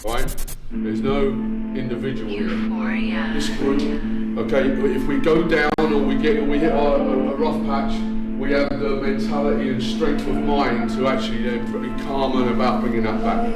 right? There's no individual here. This group, okay, if we go down or we hit a rough patch, we have the mentality and strength of mind to actually then be calm and about bringing that back.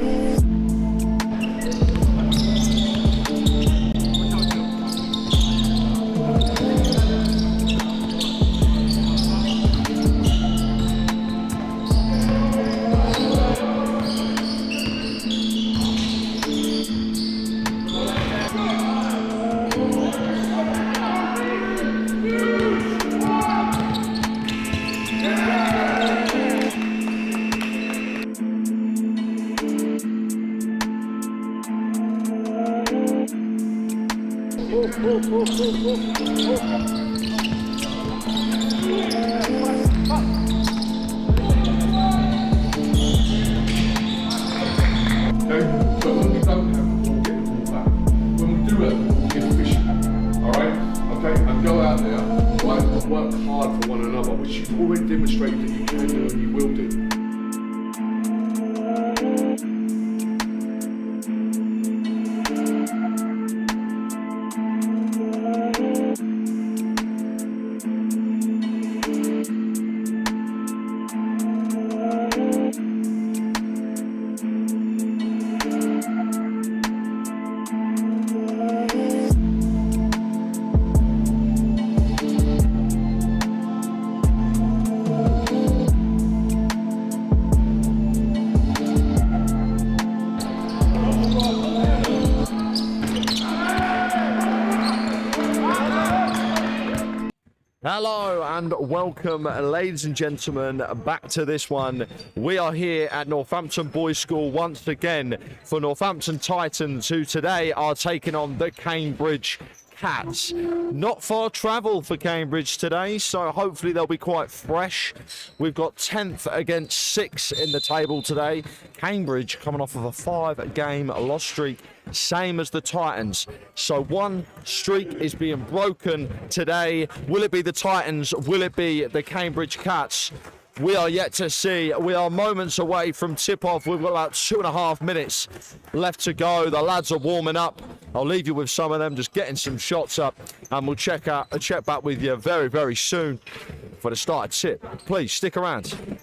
Work hard for one another, which you've already demonstrated that you can do and you will do. Hello and welcome, ladies and gentlemen, back to this one. We are here at Northampton Boys School once again for Northampton Titans, who today are taking on the Cambridge Cats. Not far travel for Cambridge today, so hopefully they'll be quite fresh. We've got 10th against 6 in the table today. Cambridge coming off of a 5-game loss streak, same as the Titans. So one streak is being broken today. Will it be the Titans? Will it be the Cambridge Cats? We are yet to see. We are moments away from tip-off. We've got about 2.5 minutes left to go. The lads are warming up. I'll leave you with some of them, just getting some shots up, and we'll check back with you very, very soon for the start of tip. Please stick around.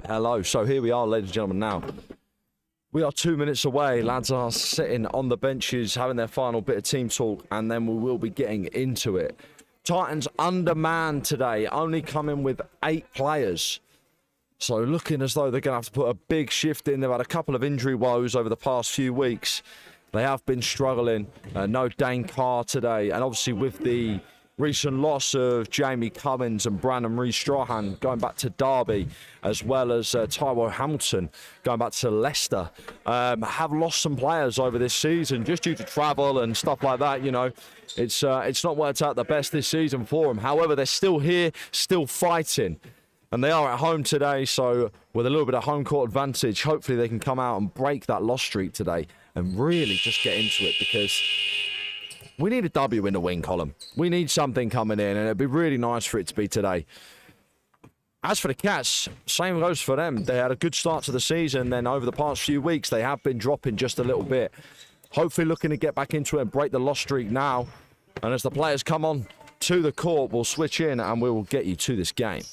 Hello, so here we are, ladies and gentlemen, now. We are 2 minutes away. Lads are sitting on the benches, having their final bit of team talk, and then we will be getting into it. Titans undermanned today, only coming with 8 players. So looking as though they're going to have to put a big shift in. They've had a couple of injury woes over the past few weeks. They have been struggling. No Dane Carr today. And obviously with the recent loss of Jamie Cummins and Brandon Rees-Strahan going back to Derby, as well as Tyrone Hamilton going back to Leicester, have lost some players over this season just due to travel and stuff like that. You know, it's not worked out the best this season for them. However, they're still here, still fighting. And they are at home today, so with a little bit of home court advantage, hopefully they can come out and break that loss streak today and really just get into it, because we need a W in the win column. We need something coming in, and it'd be really nice for it to be today. As for the Cats, same goes for them. They had a good start to the season, then over the past few weeks, they have been dropping just a little bit. Hopefully looking to get back into it and break the loss streak now. And as the players come on to the court, we'll switch in and we will get you to this game.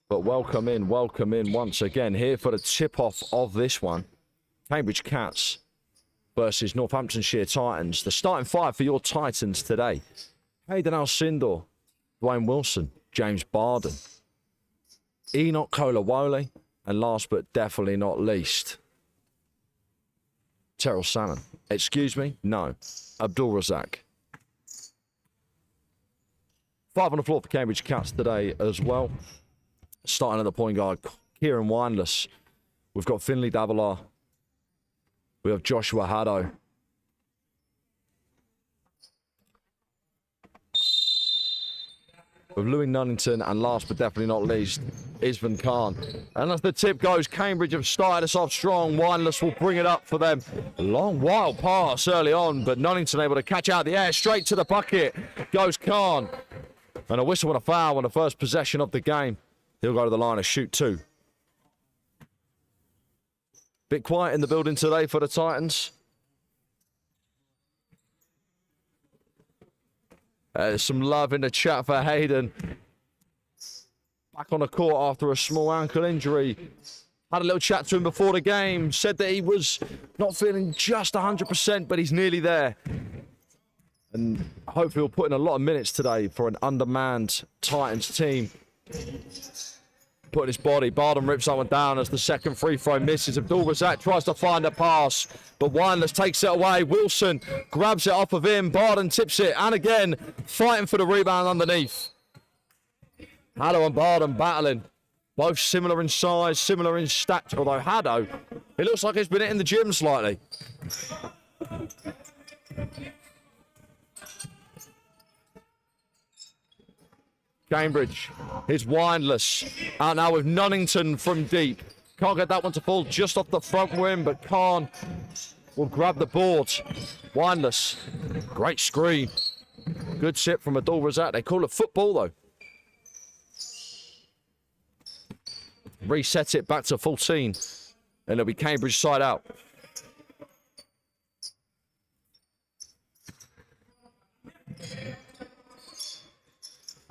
But welcome in once again here for the tip-off of this one. Cambridge Cats versus Northamptonshire Titans. The starting five for your Titans today: Hayden Alcindor, Dwayne Wilson, James Barden, Enoch Kolawole, and last but definitely not least, Terrell Salmon. Excuse me? No. Abdul Razak. Five on the floor for Cambridge Cats today as well. Starting at the point guard, Kieran Windless. We've got Finley Davila. We have Joshua Haddo. With Louis Nunnington, and last but definitely not least, Isvan Khan. And as the tip goes, Cambridge have started us off strong. Windless will bring it up for them. A long, wild pass early on, but Nunnington able to catch out the air. Straight to the bucket goes Khan. And a whistle and a foul on the first possession of the game. He'll go to the line and shoot two. Bit quiet in the building today for the Titans. There's some love in the chat for Hayden. Back on the court after a small ankle injury. Had a little chat to him before the game. Said that he was not feeling just 100%, but he's nearly there. And hopefully we'll put in a lot of minutes today for an undermanned Titans team. Putting his body. Barden rips that one down as the second free throw misses. Abdul Razak tries to find a pass, but Windless takes it away. Wilson grabs it off of him. Barden tips it, and again, fighting for the rebound underneath. Haddo and Barden battling. Both similar in size, similar in stature, although Haddo, it looks like he's been hitting the gym slightly. Cambridge is Windless. Out now with Nunnington from deep. Can't get that one to fall just off the front rim, but Khan will grab the board. Windless. Great screen. Good sit from Abdul Razak. They call it football, though. Reset it back to 14. And it'll be Cambridge side out.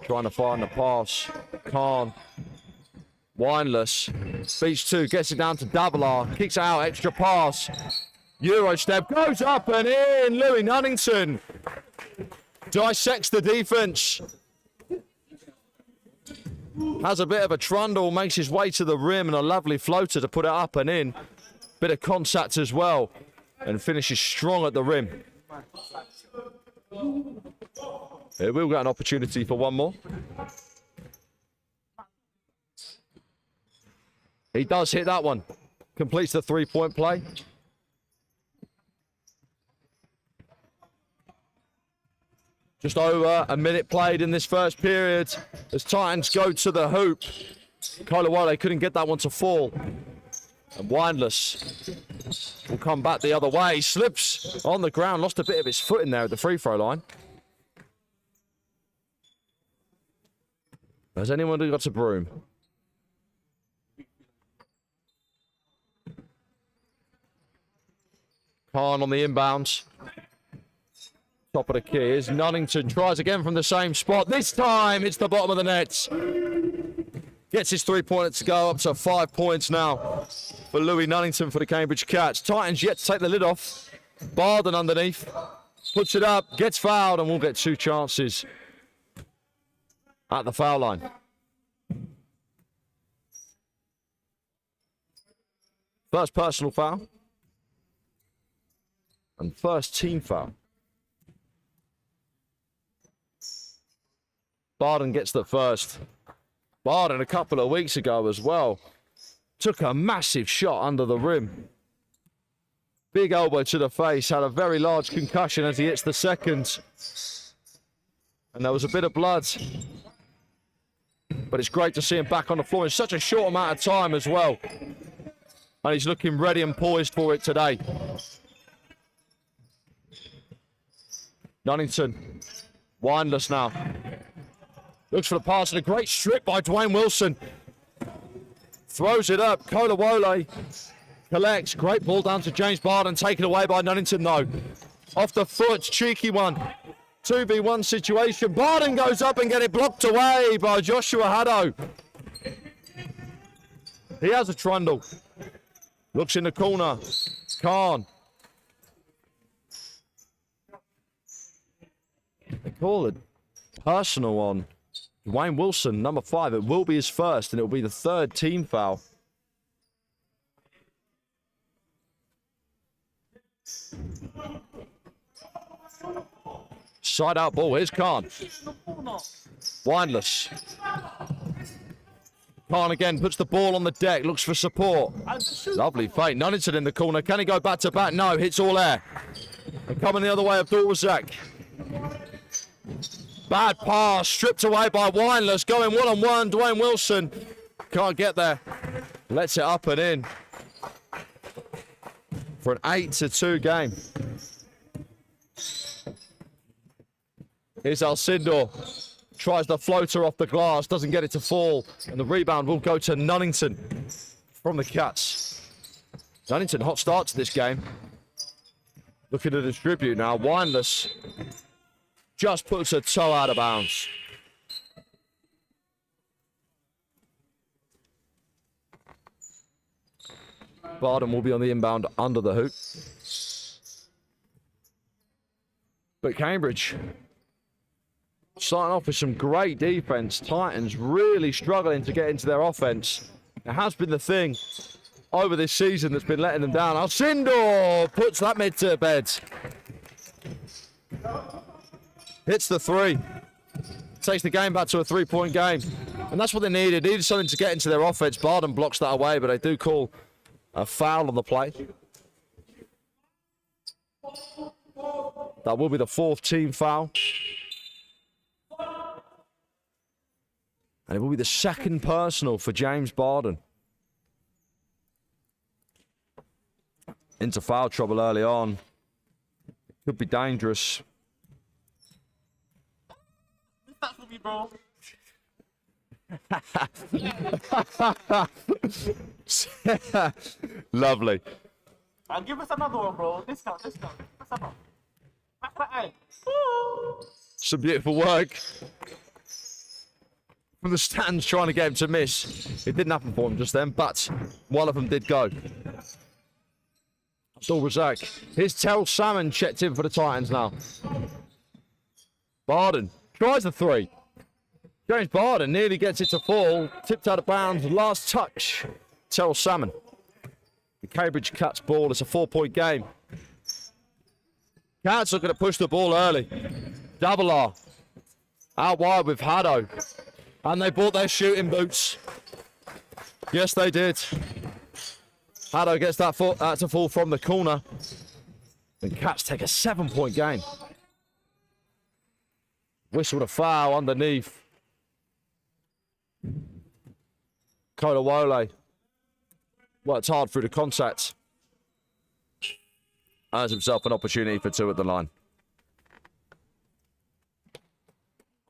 Trying to find the pass. Khan. Windless. Beats two. Gets it down to Davila. Kicks it out. Extra pass. Euro step. Goes up and in. Louis Nunnington dissects the defense. Has a bit of a trundle. Makes his way to the rim and a lovely floater to put it up and in. Bit of contact as well. And finishes strong at the rim. It will get an opportunity for one more. He does hit that one. Completes the three-point play. Just over a minute played in this first period as Titans go to the hoop. Kolawole couldn't get that one to fall. And Windless will come back the other way. Slips on the ground. Lost a bit of his foot in there at the free throw line. Has anyone got a broom? Khan on the inbounds. Top of the key is Nunnington. Tries again from the same spot. This time it's the bottom of the net. Gets his three-pointer to go up to 5 points now for Louis Nunnington for the Cambridge Cats. Titans yet to take the lid off. Barden underneath. Puts it up. Gets fouled and we'll get two chances at the foul line. First personal foul. And first team foul. Barden gets the first. Barden a couple of weeks ago as well took a massive shot under the rim. Big elbow to the face, had a very large concussion as he hits the second. And there was a bit of blood. But it's great to see him back on the floor in such a short amount of time as well. And he's looking ready and poised for it today. Nunnington, wineless now. Looks for the pass and a great strip by Dwayne Wilson. Throws it up. Kolawole collects. Great ball down to James Barden. Taken away by Nunnington though. Off the foot. Cheeky one. 2v1 situation. Barden goes up and get it blocked away by Joshua Haddo. He has a trundle. Looks in the corner. Khan. They call it personal on Dwayne Wilson, number 5. It will be his first, and it will be the third team foul. Side out ball. Here's Khan. Wineless. Khan again puts the ball on the deck, looks for support. Lovely feint. Nunnington in the corner. Can he go back to back? No, hits all air. And coming the other way, Abdul-Razak. Bad pass, stripped away by Wineless, going one-on-one. Dwayne Wilson can't get there. Lets it up and in for an 8-2 game. Here's Alcindor. Tries the floater off the glass, doesn't get it to fall. And the rebound will go to Nunnington from the Cats. Nunnington, hot start to this game. Looking to distribute now. Wineless just puts a toe out of bounds. Barden will be on the inbound under the hoop. But Cambridge starting off with some great defense. Titans really struggling to get into their offense. It has been the thing over this season that's been letting them down. Alcindor puts that mid to bed. Hits the three. Takes the game back to a three-point game. And that's what they needed. Needed something to get into their offense. Barden blocks that away, but they do call a foul on the play. That will be the fourth team foul. And it will be the second personal for James Barden. Into foul trouble early on. Could be dangerous. That's with me, bro. Lovely. I'll give us another one, bro. Discount. What's up? Back that eye. Some beautiful work from the stands trying to get him to miss. It didn't happen for him just then, but one of them did go. Abdul-Razak. Here's Terrell Salmon checked in for the Titans now. Barden tries the three. James Barden nearly gets it to fall. Tipped out of bounds. Last touch. Terrell Salmon. The Cambridge Cats ball. It's a 4-point game. Cats are going to push the ball early. Double R. Out wide with Haddo. And they bought their shooting boots. Yes, they did. Haddo gets that to fall from the corner. And Cats take a 7-point game. Whistled a foul underneath. Kolawole worked hard through the contact. Earns himself an opportunity for 2 at the line.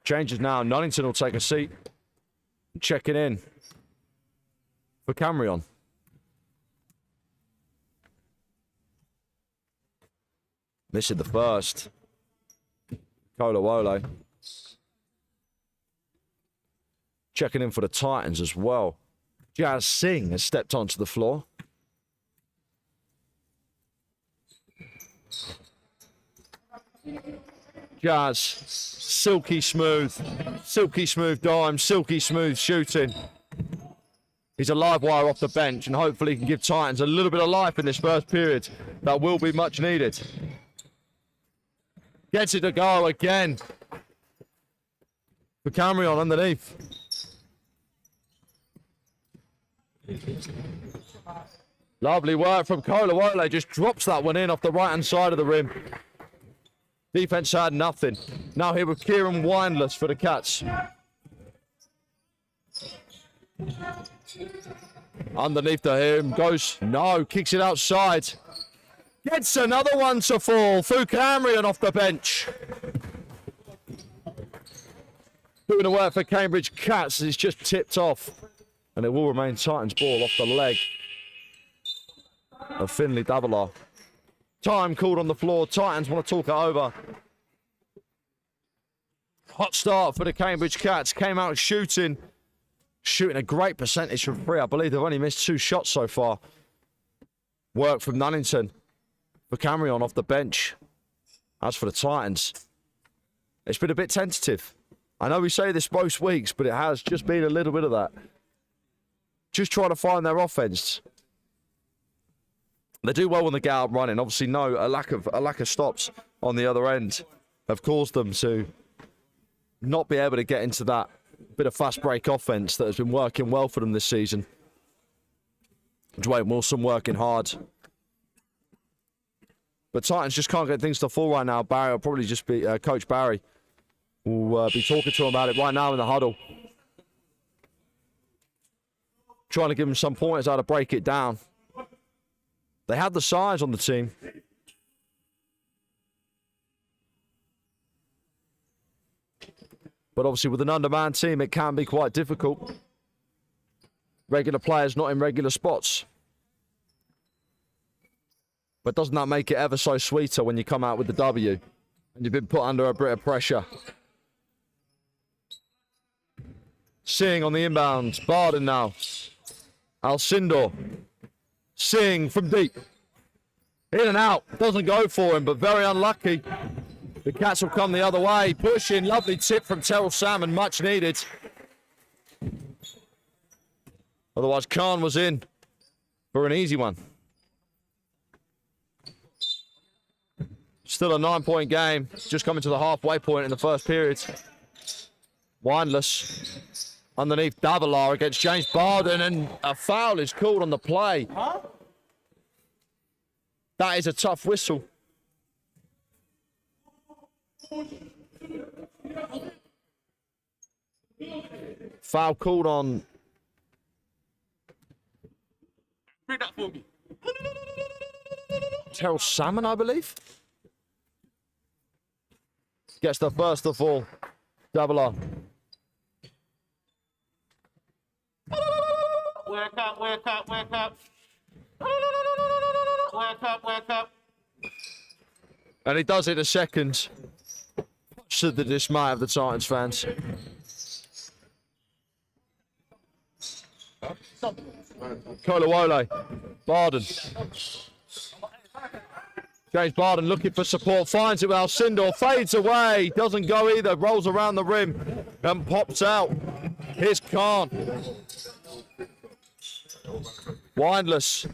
Changes now. Nunnington will take a seat. Checking in for Camrion. Missing the first. Kolawole. Checking in for the Titans as well. Jazz Singh has stepped onto the floor. Jazz, silky smooth dime, silky smooth shooting. He's a live wire off the bench and hopefully can give Titans a little bit of life in this first period. That will be much needed. Gets it to go again. For Camrion underneath. Lovely work from Kolawole. Just drops that one in off the right-hand side of the rim. Defense had nothing. Now here with Kieran Windless for the Cats. Underneath the him goes. No, kicks it outside. Gets another one to fall. Camrion off the bench. Doing the work for Cambridge Cats. It's just tipped off. And it will remain Titans ball off the leg of Finley Davila. Time called on the floor. Titans want to talk it over. Hot start for the Cambridge Cats. Came out shooting a great percentage from three. I believe they've only missed 2 shots so far. Work from Nunnington for Camrion off the bench. As for the Titans, it's been a bit tentative. I know we say this most weeks, but it has just been a little bit of that. Just trying to find their offense. They do well when they get out running. Obviously, a lack of stops on the other end have caused them to not be able to get into that bit of fast break offense that has been working well for them this season. Dwayne Wilson working hard. But Titans just can't get things to fall right now. Barry will probably just be, Coach Barry will be talking to him about it right now in the huddle. Trying to give him some pointers how to break it down. They have the size on the team. But obviously with an undermanned team, it can be quite difficult. Regular players not in regular spots. But doesn't that make it ever so sweeter when you come out with the W and you've been put under a bit of pressure? Singh on the inbound. Barden now. Alcindor. Singh from deep. In and out. Doesn't go for him, but very unlucky. The Cats will come the other way. Pushing. Lovely tip from Terrell Salmon. Much needed. Otherwise, Khan was in for an easy one. Still a 9-point game. Just coming to the halfway point in the first period. Windless. Underneath Davila against James Barden, and a foul is called on the play. Huh? That is a tough whistle. Foul called on. Bring that for me. Terrell Salmon, I believe. Gets the first of all. Davila. Wake up, wake up, wake up. Wake up, wake up. And he does it a second. To the dismay of the Titans fans. Kolawole. Barden. James Barden looking for support. Finds it with Alcindor. Fades away. Doesn't go either. Rolls around the rim and pops out. Here's Khan. Windless.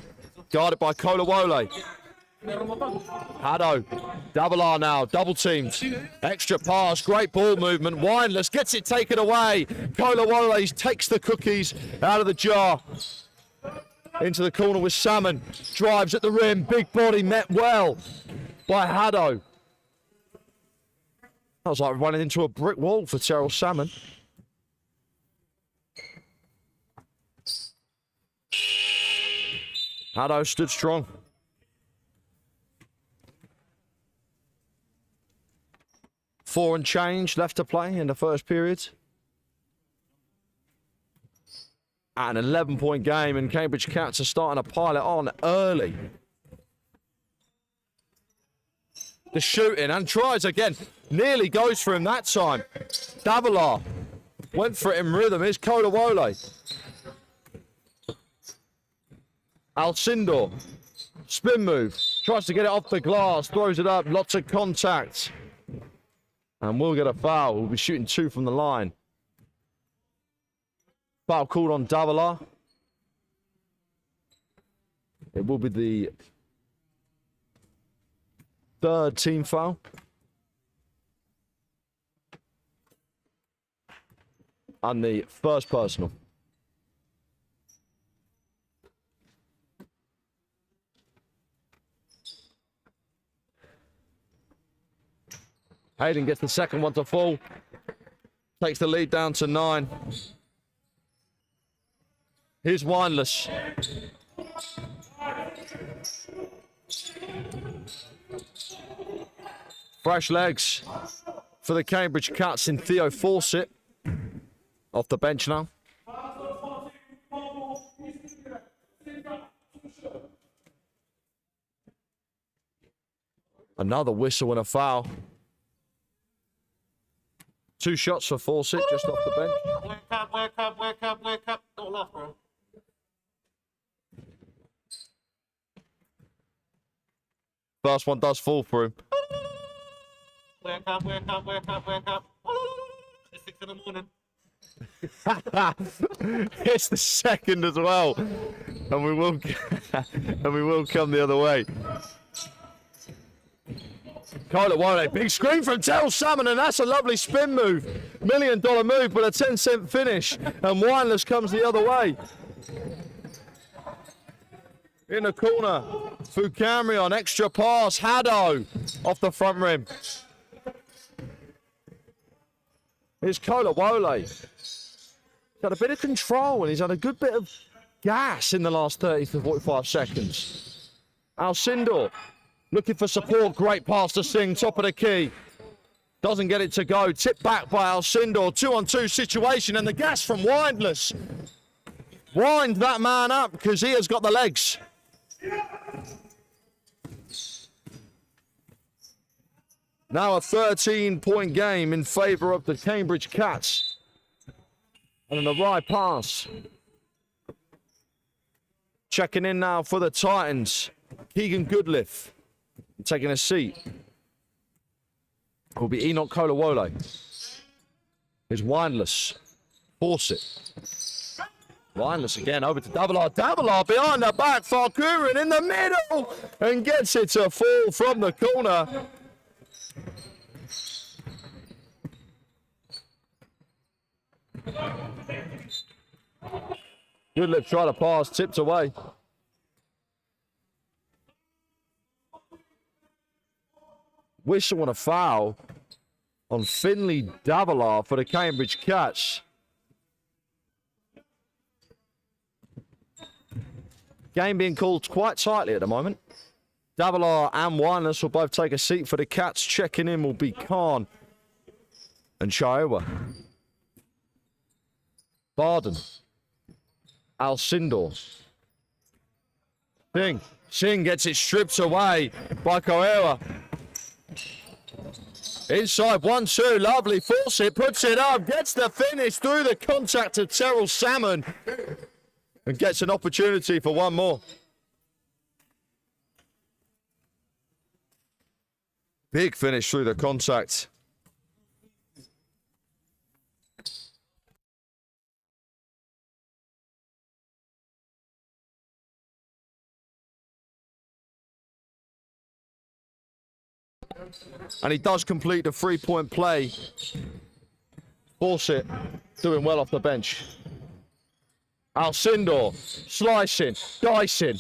Guarded by Kolawole. Haddo. Davila now. Double teamed. Extra pass. Great ball movement. Windless gets it taken away. Kolawole takes the cookies out of the jar. Into the corner with Salmon. Drives at the rim. Big body met well by Haddo. That was like running into a brick wall for Terrell Salmon. Haddo stood strong. Four and change left to play in the first period. An 11-point game, and Cambridge Cats are starting to pile it on early. The shooting, and tries again. Nearly goes for him that time. Davila went for it in rhythm. Here's Kolawole. Alcindor. Spin move. Tries to get it off the glass. Throws it up. Lots of contact. And we'll get a foul. We'll be shooting 2 from the line. Foul called on Davila. It will be the 3rd team foul. on the first personal. Hayden gets the second one to fall. Takes the lead down to 9. Here's Windless. Fresh legs for the Cambridge Cats in Theo Fawcett. Off the bench now. Another whistle and a foul. 2 shots for Fawcett just off the bench. Wake up. Don't laugh, bro. First one does fall for him. Wake up. It's 6 in the morning. It's the second as well. And we will come the other way. Kyler Wiley, big screen from Terrell Salmon, and that's a lovely spin move. $1 million move, but a 10-cent finish. And Windless comes the other way. In the corner, Fukamri on extra pass. Haddo off the front rim. Here's Kolawole. He's got a bit of control and he's had a good bit of gas in the last 30 to 45 seconds. Alcindor looking for support. Great pass to Singh, top of the key. Doesn't get it to go. Tipped back by Alcindor. 2-on-2 situation and the gas from Windless. Wind that man up because he has got the legs. Now a 13-point game in favour of the Cambridge Cats. And the right pass. Checking in now for the Titans. Keegan Goodliff taking a seat. Will be Enoch Kolawole. Here's Windless. Fawcett. Windless again over to Double R behind the back. Farkurin in the middle and gets it to fall from the corner. Goodliff try to pass, tipped away. Whistle and a foul on Finley Davila for the Cambridge Cats. Game being called quite tightly at the moment. Davila and Windless will both take a seat for the Cats. Checking in will be Khan and Chiowa. Barden. Alcindor. Singh gets it stripped away by Koewa. Inside 1-2, lovely. Fawcett puts it up, gets the finish through the contact of Terrell Salmon and gets an opportunity for one more. Big finish through the contact. And he does complete the 3-point play. Fawcett doing well off the bench. Alcindor slicing, dicing.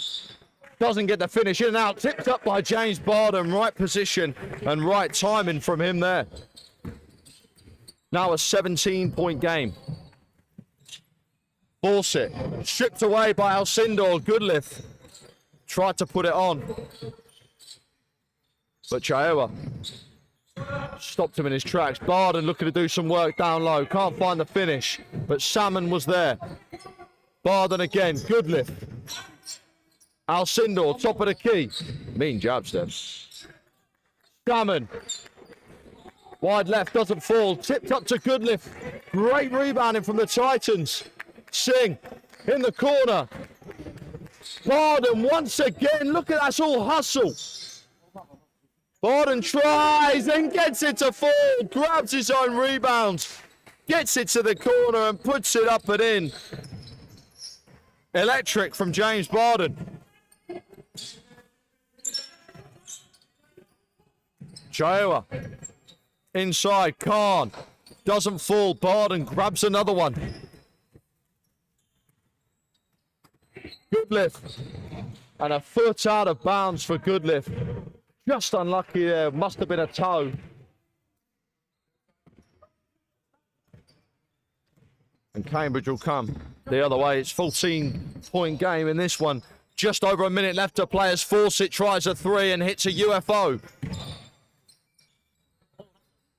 Doesn't get the finish in and out. Tipped up by James Barden. Right position and right timing from him there. Now a 17-point game. Fawcett stripped away by Alcindor. Goodliff tried to put it on. But Chiowa stopped him in his tracks. Barden looking to do some work down low. Can't find the finish, but Salmon was there. Barden again. Goodliff. Alcindor, top of the key. Mean jab steps. Salmon. Wide left, doesn't fall. Tipped up to Goodliff. Great rebounding from the Titans. Singh in the corner. Barden once again. Look at that, that's all hustle. Barden tries and gets it to fall, grabs his own rebound, gets it to the corner and puts it up and in. Electric from James Barden. Chiowa inside, Khan Doesn't fall. Barden grabs another one. Good lift. And a foot out of bounds for good lift. Just unlucky there. Must have been a toe. And Cambridge will come the other way. It's 14-point game in this one. Just over a minute left to play as Fawcett tries a three and hits a UFO.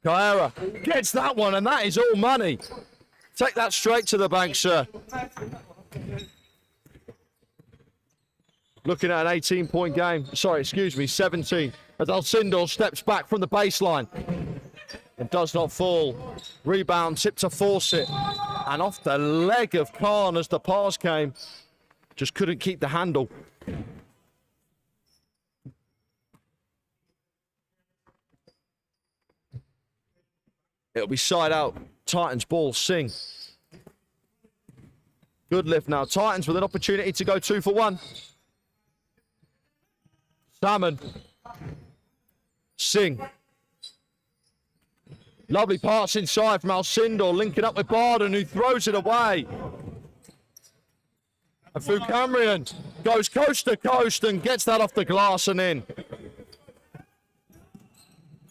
Carrera gets that one, and that is all money. Take that straight to the bank, sir. Looking at an 18-point game. Sorry, excuse me, 17. As Alcindor steps back from the baseline. It does not fall. Rebound, tip to Fawcett. And off the leg of Khan as the pass came. Just couldn't keep the handle. It'll be side out. Titans ball, Singh. Good lift now. Titans with an opportunity to go 2 for 1. Salmon. Singh. Lovely pass inside from Alcindor, linking up with Barden, who throws it away. And Fukamrian goes coast to coast and gets that off the glass and in.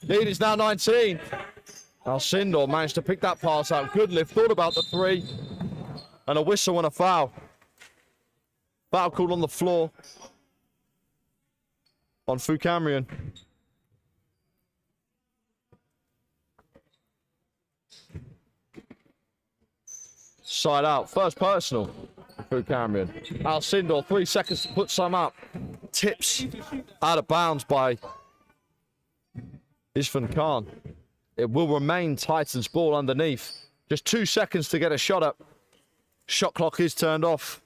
Lead is now 19. Alcindor managed to pick that pass out. Good lift, thought about the three. And a whistle and a foul. Foul called on the floor on Fukamrian. Side out, first personal for Fukamrian. Alcindor, 3 seconds to put some up. Tips out of bounds by Isfan Khan. It will remain Titans ball underneath. Just 2 seconds to get a shot up. Shot clock is turned off.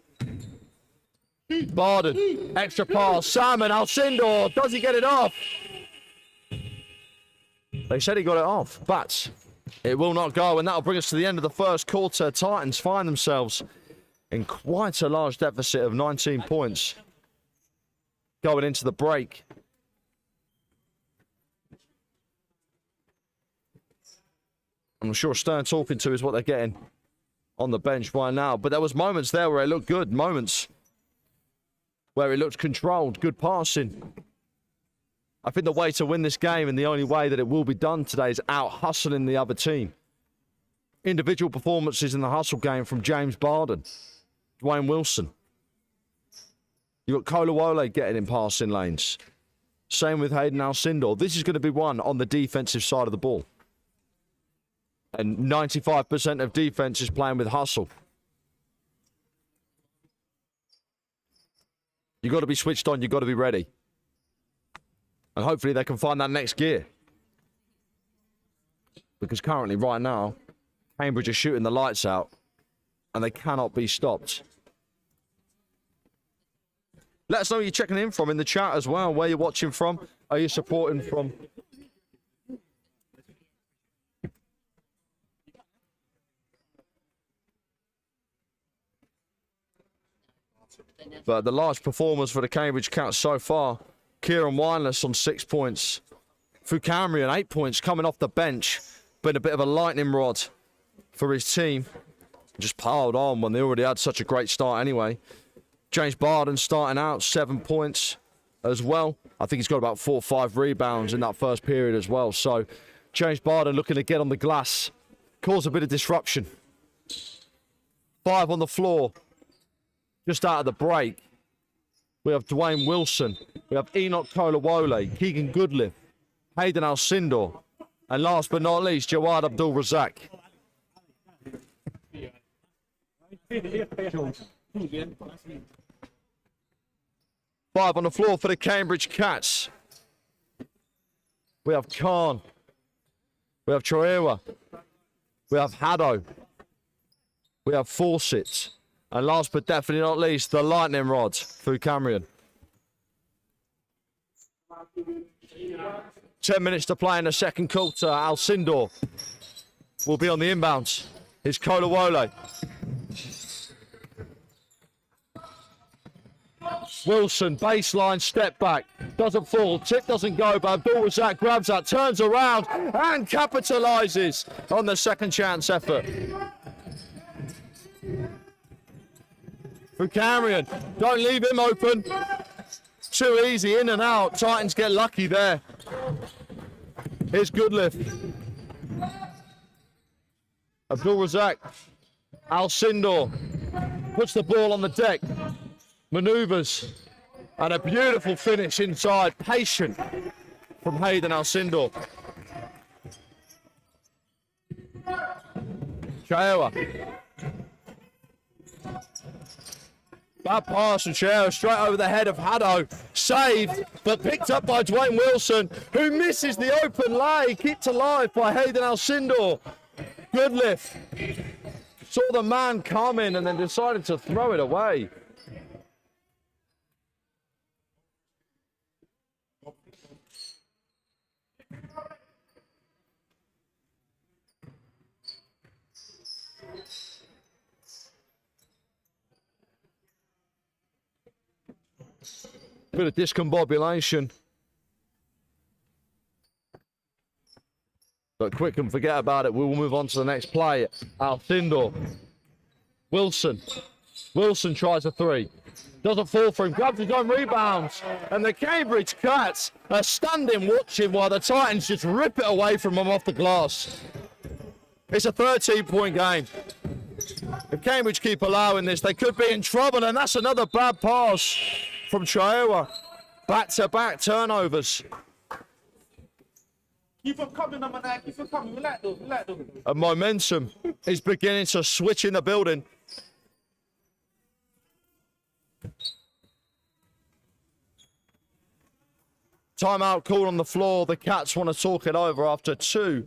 Barden, extra pass. Salmon, Alcindor, does he get it off? They said he got it off, but it will not go, and that'll bring us to the end of the first quarter. Titans find themselves in quite a large deficit of 19 points going into the break. I'm sure Stern talking to is what they're getting on the bench right now. But there was moments there where it looked good. Moments where it looked controlled. Good passing. I think the way to win this game, and the only way that it will be done today, is out-hustling the other team. Individual performances in the hustle game from James Barden, Dwayne Wilson. You've got Kolawole getting in passing lanes. Same with Hayden Alcindor. This is going to be one on the defensive side of the ball. And 95% of defense is playing with hustle. You've got to be switched on. You've got to be ready. And hopefully they can find that next gear. Because currently, right now, Cambridge are shooting the lights out. And they cannot be stopped. Let us know where you're checking in from in the chat as well. Where you're watching from. Are you supporting from? But the large performers for the Cambridge Cats so far. Kieran Wineless on 6 points. Fukamrian, 8 points, coming off the bench. Been a bit of a lightning rod for his team. Just piled on when they already had such a great start anyway. James Barden starting out, 7 points as well. I think he's got about 4 or 5 rebounds in that first period as well. So James Barden looking to get on the glass. Cause a bit of disruption. 5 on the floor. Just out of the break. We have Dwayne Wilson. We have Enoch Kolawole, Keegan Goodliff, Hayden Alcindor, and last but not least, Jawad Abdul Razak. 5 on the floor for the Cambridge Cats. We have Khan. We have Troewa. We have Haddo. We have Fawcett. And last but definitely not least, the lightning rod, Fukamrian. 10 minutes to play in the second quarter. Alcindor will be on the inbounds. It's Kolawole. Wilson, baseline, step back. Doesn't fall, tip doesn't go, but Abdul-Razak grabs that, turns around and capitalises on the second chance effort. Buchanan, don't leave him open. Too easy, in and out. Titans get lucky there. Here's Goodlift. Abdul-Razak. Alcindor puts the ball on the deck. Manoeuvres. And a beautiful finish inside. Patient from Hayden Alcindor. Chaewa. Bad pass from Chaewa straight over the head of Haddo. Saved, but picked up by Dwayne Wilson, who misses the open lay. Kept alive by Hayden Alcindor. Good lift. Saw the man coming and then decided to throw it away. Bit of discombobulation. But quick and forget about it. We will move on to the next play. Alcindor. Wilson. Wilson tries a three. Doesn't fall for him. Grabs his own rebounds. And the Cambridge Cats are standing watching while the Titans just rip it away from them off the glass. It's a 13-point game. If Cambridge keep allowing this, they could be in trouble. And that's another bad pass from Chaewa. Back-to-back turnovers. Keep on coming, man. Keep on coming. Relax, though. Relax, though. And momentum is beginning to switch in the building. Timeout called on the floor. The Cats want to talk it over after two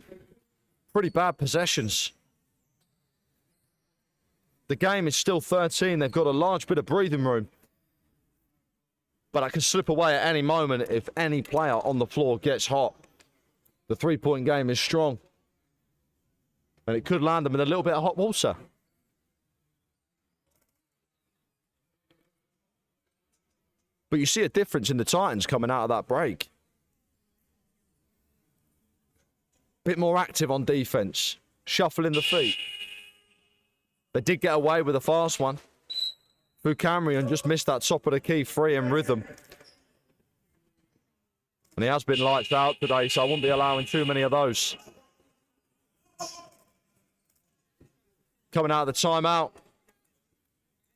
pretty bad possessions. The game is still 13. They've got a large bit of breathing room. But I can slip away at any moment if any player on the floor gets hot. The three-point game is strong. And it could land them in a little bit of hot water. But you see a difference in the Titans coming out of that break. Bit more active on defense. Shuffling the feet. They did get away with a fast one. Buchanan just missed that top of the key free in rhythm. And he has been lights out today, so I won't be allowing too many of those. Coming out of the timeout.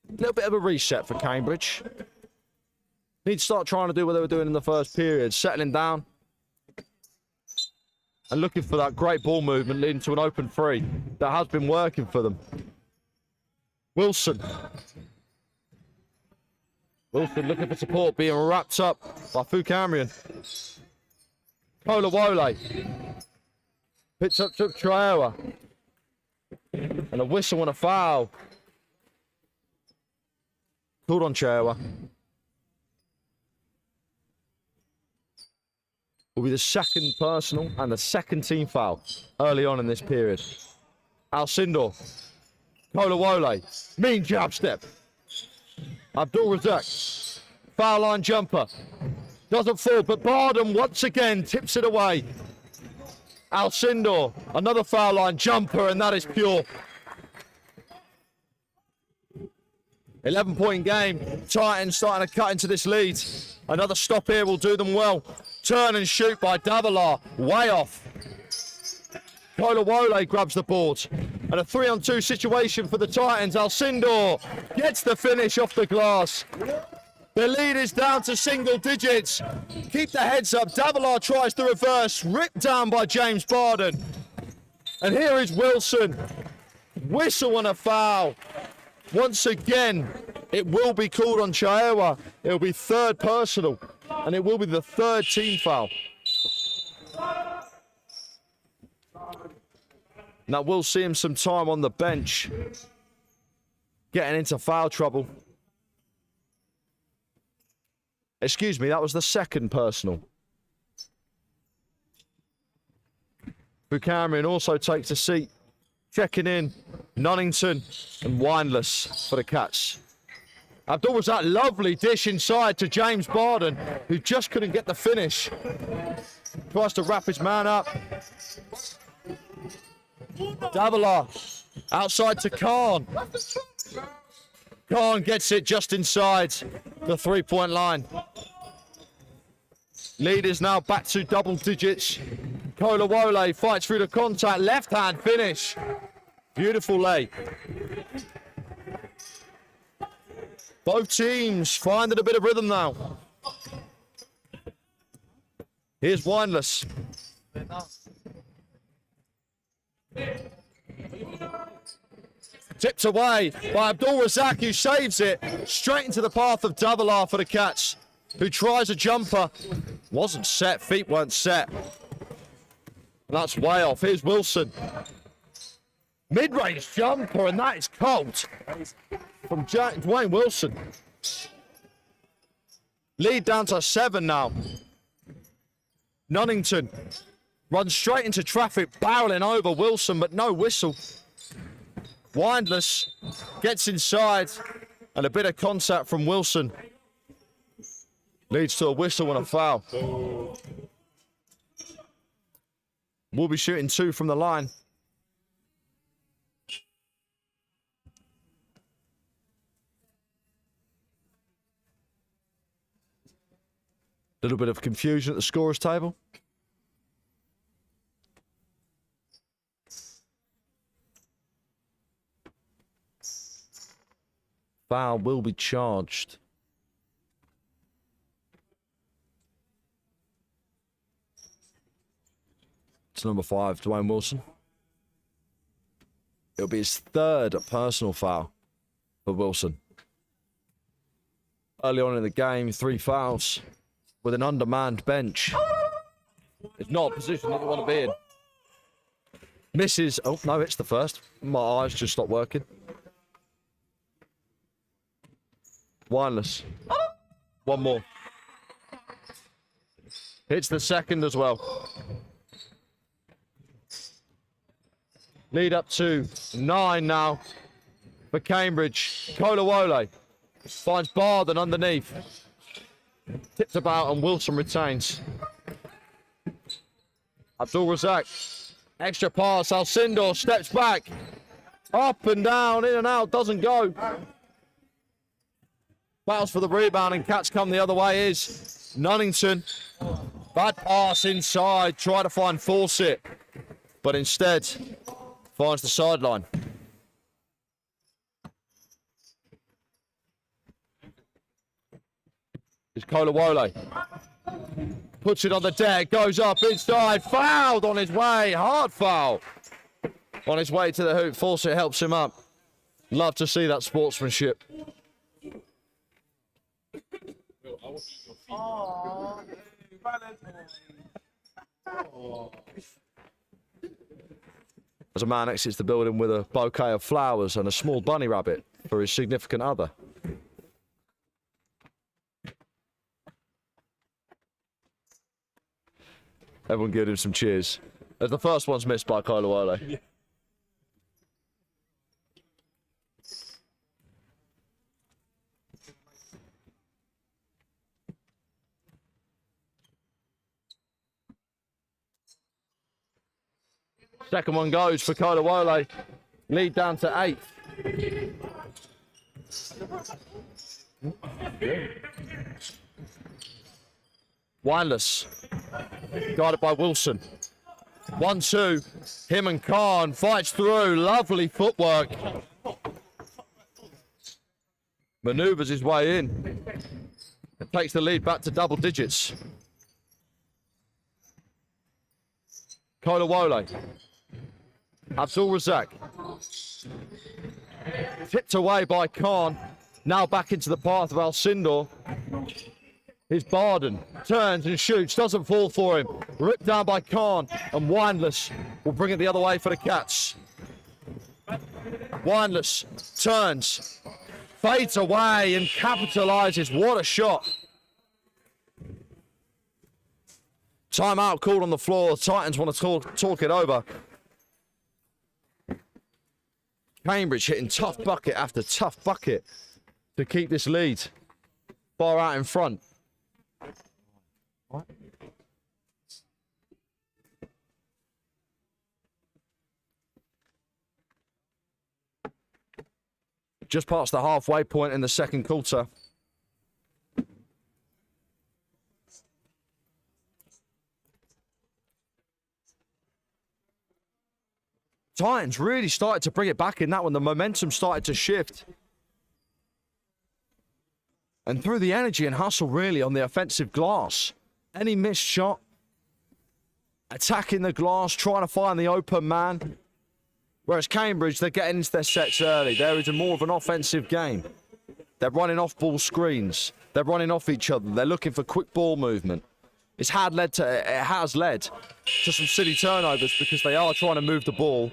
A little bit of a reset for Cambridge. Need to start trying to do what they were doing in the first period. Settling down. And looking for that great ball movement leading to an open three. That has been working for them. Wilson. Wilson looking for support, being wrapped up by Buchanan. Kolawole. Picks up to Chaewa. And a whistle and a foul. Called on Chaewa. Will be the second personal and the second team foul early on in this period. Alcindor. Kolawole. Mean jab step. Abdul-Razak. Foul line jumper. Doesn't fall, but Barden once again tips it away. Alcindor. Another foul line jumper, and that is pure. 11-point game. Titans starting to cut into this lead. Another stop here will do them well. Turn and shoot by Davila. Way off. Kolawole grabs the board. And a 3-on-2 situation for the Titans. Alcindor gets the finish off the glass. The lead is down to single digits. Keep the heads up. Davila tries the reverse. Ripped down by James Barden. And here is Wilson. Whistle and a foul. Once again, it will be called on Chaewa. It will be third personal. And it will be the third team foul. Now we'll see him some time on the bench. Getting into foul trouble. Excuse me, that was the second personal. Buchanan also takes a seat. Checking in, Nunnington and Windless for the Cats. Abdul was that lovely dish inside to James Barden, who just couldn't get the finish. Tries to wrap his man up. Davila outside to Khan. Khan gets it just inside the three-point line. Lead is now back to double digits. Kolawole fights through the contact. Left hand finish. Beautiful lay. Both teams finding a bit of rhythm now. Here's Windless. Tipped away by Abdul Razak, who saves it straight into the path of Davila for the catch, who tries a jumper. Wasn't set, feet weren't set. And that's way off. Here's Wilson. Mid-range jumper, and that is cold from Dwayne Wilson. Lead down to 7 now. Nunnington runs straight into traffic, barreling over Wilson, but no whistle. Windless gets inside, and a bit of contact from Wilson leads to a whistle and a foul. We'll be shooting 2 from the line. Little bit of confusion at the scorers table. Foul will be charged. It's number 5, Dwayne Wilson. It'll be his 3rd personal foul for Wilson. Early on in the game, 3 fouls with an undermanned bench. It's not a position that you want to be in. Misses. Oh, no, it's the first. My eyes just stopped working. Wireless. One more. Hits the second as well. Lead up to 9 now for Cambridge. Kolawole finds Barden underneath. Tipped about and Wilson retains. Abdul Razak. Extra pass. Alcindor steps back. Up and down, in and out, doesn't go. Battles for the rebound and catch come the other way is Nunnington. Bad pass inside. Try to find Fawcett. But instead finds the sideline. It's Kolawole. Puts it on the deck, goes up inside, fouled on his way, hard foul. On his way to the hoop, Fawcett helps him up. Love to see that sportsmanship. As a man exits the building with a bouquet of flowers and a small bunny rabbit for his significant other. Everyone give him some cheers. As the first one's missed by Kolawole. Yeah. Second one goes for Kolawole. Lead down to 8. Windless. Guarded by Wilson. 1-2. Him and Khan fights through. Lovely footwork. Maneuvers his way in. It takes the lead back to double digits. Kolawole. Abdul Razak. Tipped away by Khan. Now back into the path of Alcindor. Here's Barden. Turns and shoots. Doesn't fall for him. Ripped down by Khan. And Windless will bring it the other way for the Cats. Windless turns. Fades away and capitalizes. What a shot. Timeout called on the floor. Titans want to talk it over. Cambridge hitting tough bucket after tough bucket to keep this lead far out in front. Just past the halfway point in the second quarter. Titans really started to bring it back in that one. The momentum started to shift. And through the energy and hustle, really, on the offensive glass. Any missed shot, attacking the glass, trying to find the open man. Whereas Cambridge, they're getting into their sets early. There is more of an offensive game. They're running off ball screens. They're running off each other. They're looking for quick ball movement. It has led to some silly turnovers because they are trying to move the ball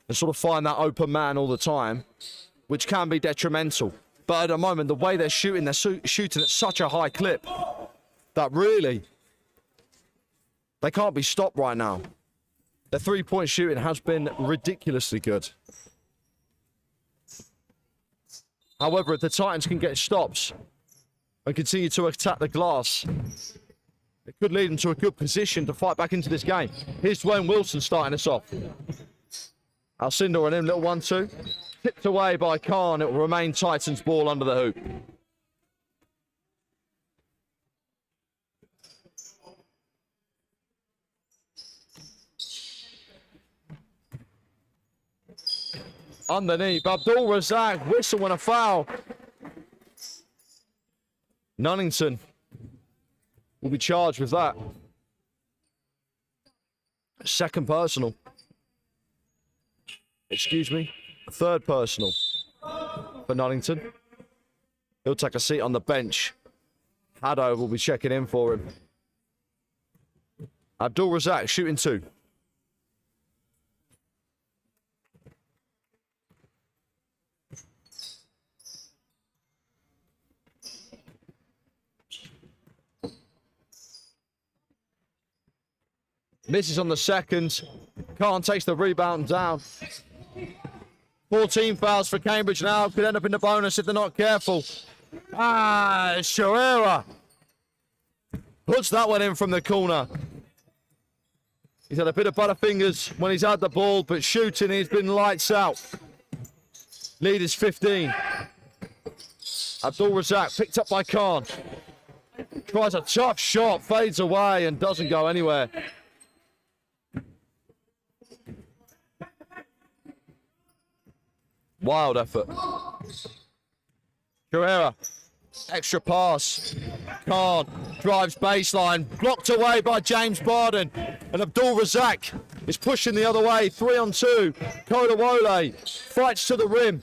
and sort of find that open man all the time, which can be detrimental. But at the moment, the way they're shooting at such a high clip that really they can't be stopped right now. The three-point shooting has been ridiculously good. However, if the Titans can get stops and continue to attack the glass, it could lead them to a good position to fight back into this game. Here's Dwayne Wilson starting us off. Alcindor and him, little 1-2. Tipped away by Khan. It will remain Titans ball under the hoop. Underneath, Abdul Razak, whistle and a foul. Nunnington will be charged with that. Second personal. Excuse me. Third personal for Nunnington. He'll take a seat on the bench. Haddo will be checking in for him. Abdul Razak shooting 2. Misses on the second. Khan takes the rebound down. 14 fouls for Cambridge now. Could end up in the bonus if they're not careful. Sherera puts that one in from the corner. He's had a bit of butterfingers when he's had the ball, but shooting, he's been lights out. Lead is 15. Abdul Razak picked up by Khan. Tries a tough shot, fades away and doesn't go anywhere. Wild effort. Carrera, extra pass. Khan drives baseline, blocked away by James Barden. And Abdul Razak is pushing the other way. 3-on-2. Kodawole fights to the rim.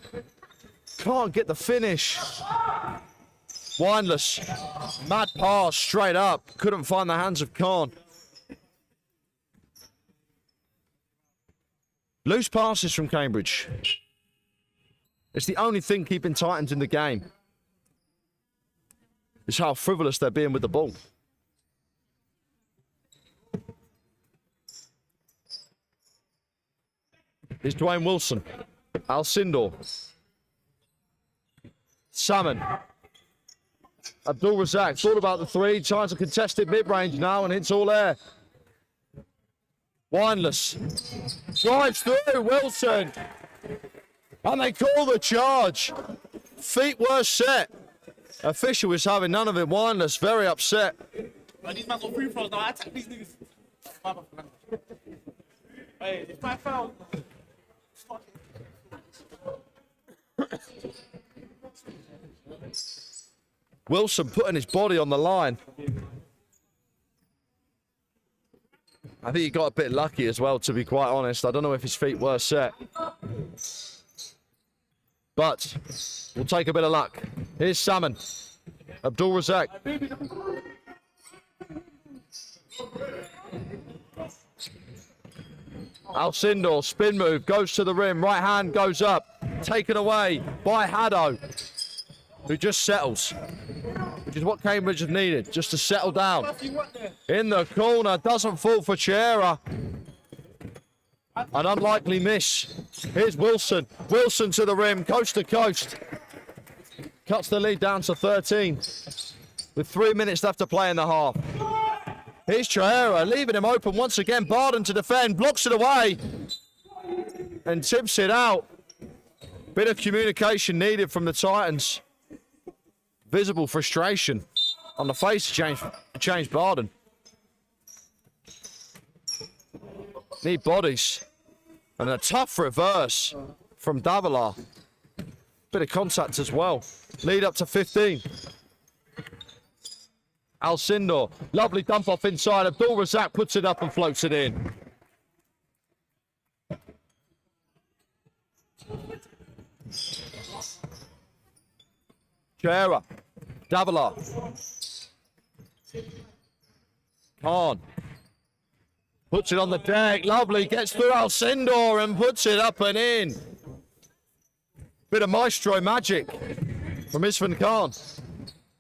Can't get the finish. Windless. Mad pass straight up. Couldn't find the hands of Khan. Loose passes from Cambridge. It's the only thing keeping Titans in the game. It's how frivolous they're being with the ball. Here's Dwayne Wilson. Alcindor. Salmon. Abdul Razak thought about the three. Tries a contested mid-range now and hits all air. Windless. Drives through. Wilson. And they call the charge. Feet were set. Official is having none of it. Windless, very upset. These men got free throws now. I attack these niggas. Hey, it's my foul. Wilson putting his body on the line. I think he got a bit lucky as well, to be quite honest. I don't know if his feet were set. But we'll take a bit of luck. Here's Salmon. Abdul Razak. Alcindor, spin move, goes to the rim. Right hand goes up. Taken away by Haddo, who just settles. Which is what Cambridge have needed, just to settle down. In the corner, doesn't fall for Chiera. An unlikely miss. Here's Wilson. Wilson to the rim, coast to coast. Cuts the lead down to 13 with 3 minutes left to play in the half. Here's Chihera, leaving him open once again. Barden to defend, blocks it away and tips it out. Bit of communication needed from the Titans. Visible frustration on the face of James Barden. Need bodies. And a tough reverse from Davila. Bit of contact as well. Lead up to 15. Alcindor, lovely dump off inside. Abdul Razak puts it up and floats it in. Chihera, Davila. Khan. Puts it on the deck, lovely, gets through Alcindor and puts it up and in. Bit of maestro magic from Isfan Khan.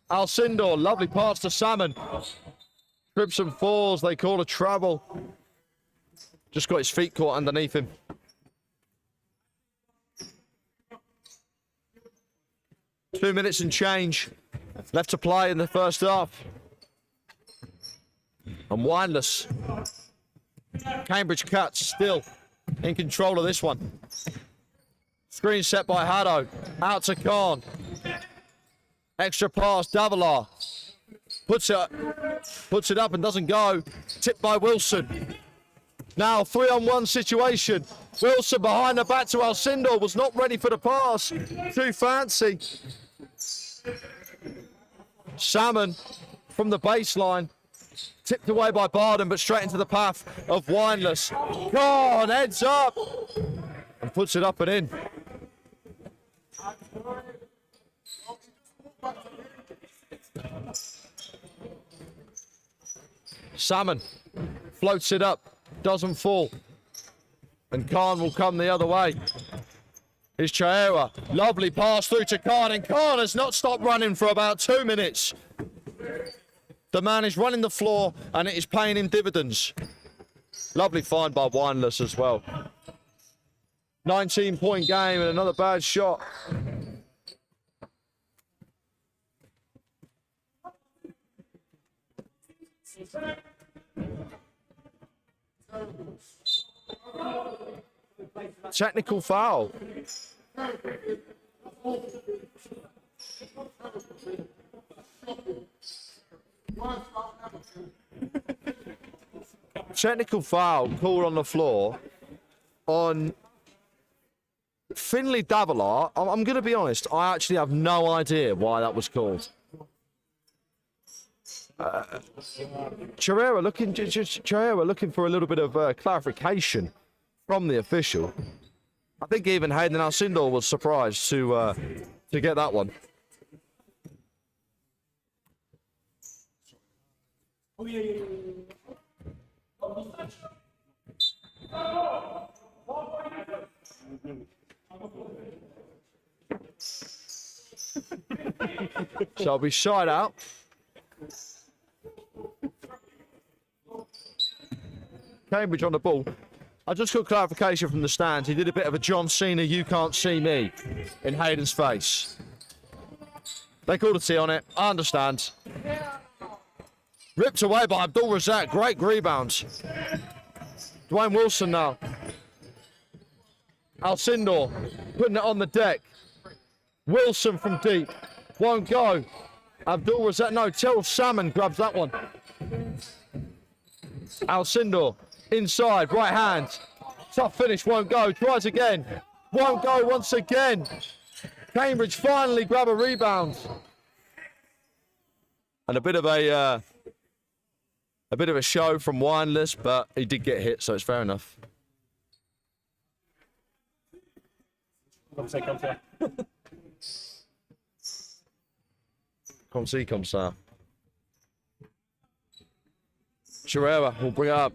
Alcindor, lovely pass to Salmon. Trips and falls, they call a travel. Just got his feet caught underneath him. Two minutes and change left to play in the first half. And Windless. Cambridge Cats still in control of this one. Screen set by Haddo. Out to Khan. Extra pass, Davila. Puts it up and doesn't go. Tipped by Wilson. Now 3-on-1 situation. Wilson behind the back to Alcindor. Was not ready for the pass. Too fancy. Salmon from the baseline. Tipped away by Barden, but straight into the path of Windless. Khan heads up. And puts it up and in. Salmon floats it up, doesn't fall. And Khan will come the other way. Here's Chihera. Lovely pass through to Khan, and Khan has not stopped running for about 2 minutes. The man is running the floor, and it is paying him dividends. Lovely find by Windless as well. 19-point game and another bad shot. Technical foul. Technical foul called on the floor on Finley Davila. I'm going to be honest, I actually have no idea why that was called. Chihera looking for a little bit of clarification from the official. I think even Hayden Alcindor was surprised to get that one. Shall be side out. Cambridge on the ball. I just got clarification from the stands. He did a bit of a John Cena, you can't see me, in Hayden's face. They called a T on it. I understand. Ripped away by Abdul Razak. Great rebounds. Dwayne Wilson now. Alcindor putting it on the deck. Wilson from deep. Won't go. Abdul Razak. No, Terrell Salmon grabs that one. Alcindor inside, right hand. Tough finish, won't go. Tries again. Won't go once again. Cambridge finally grab a rebound. And a bit of a show from Windless, but he did get hit, so it's fair enough. Comme ça. Comme ci, comme ça. Chihera will bring it up.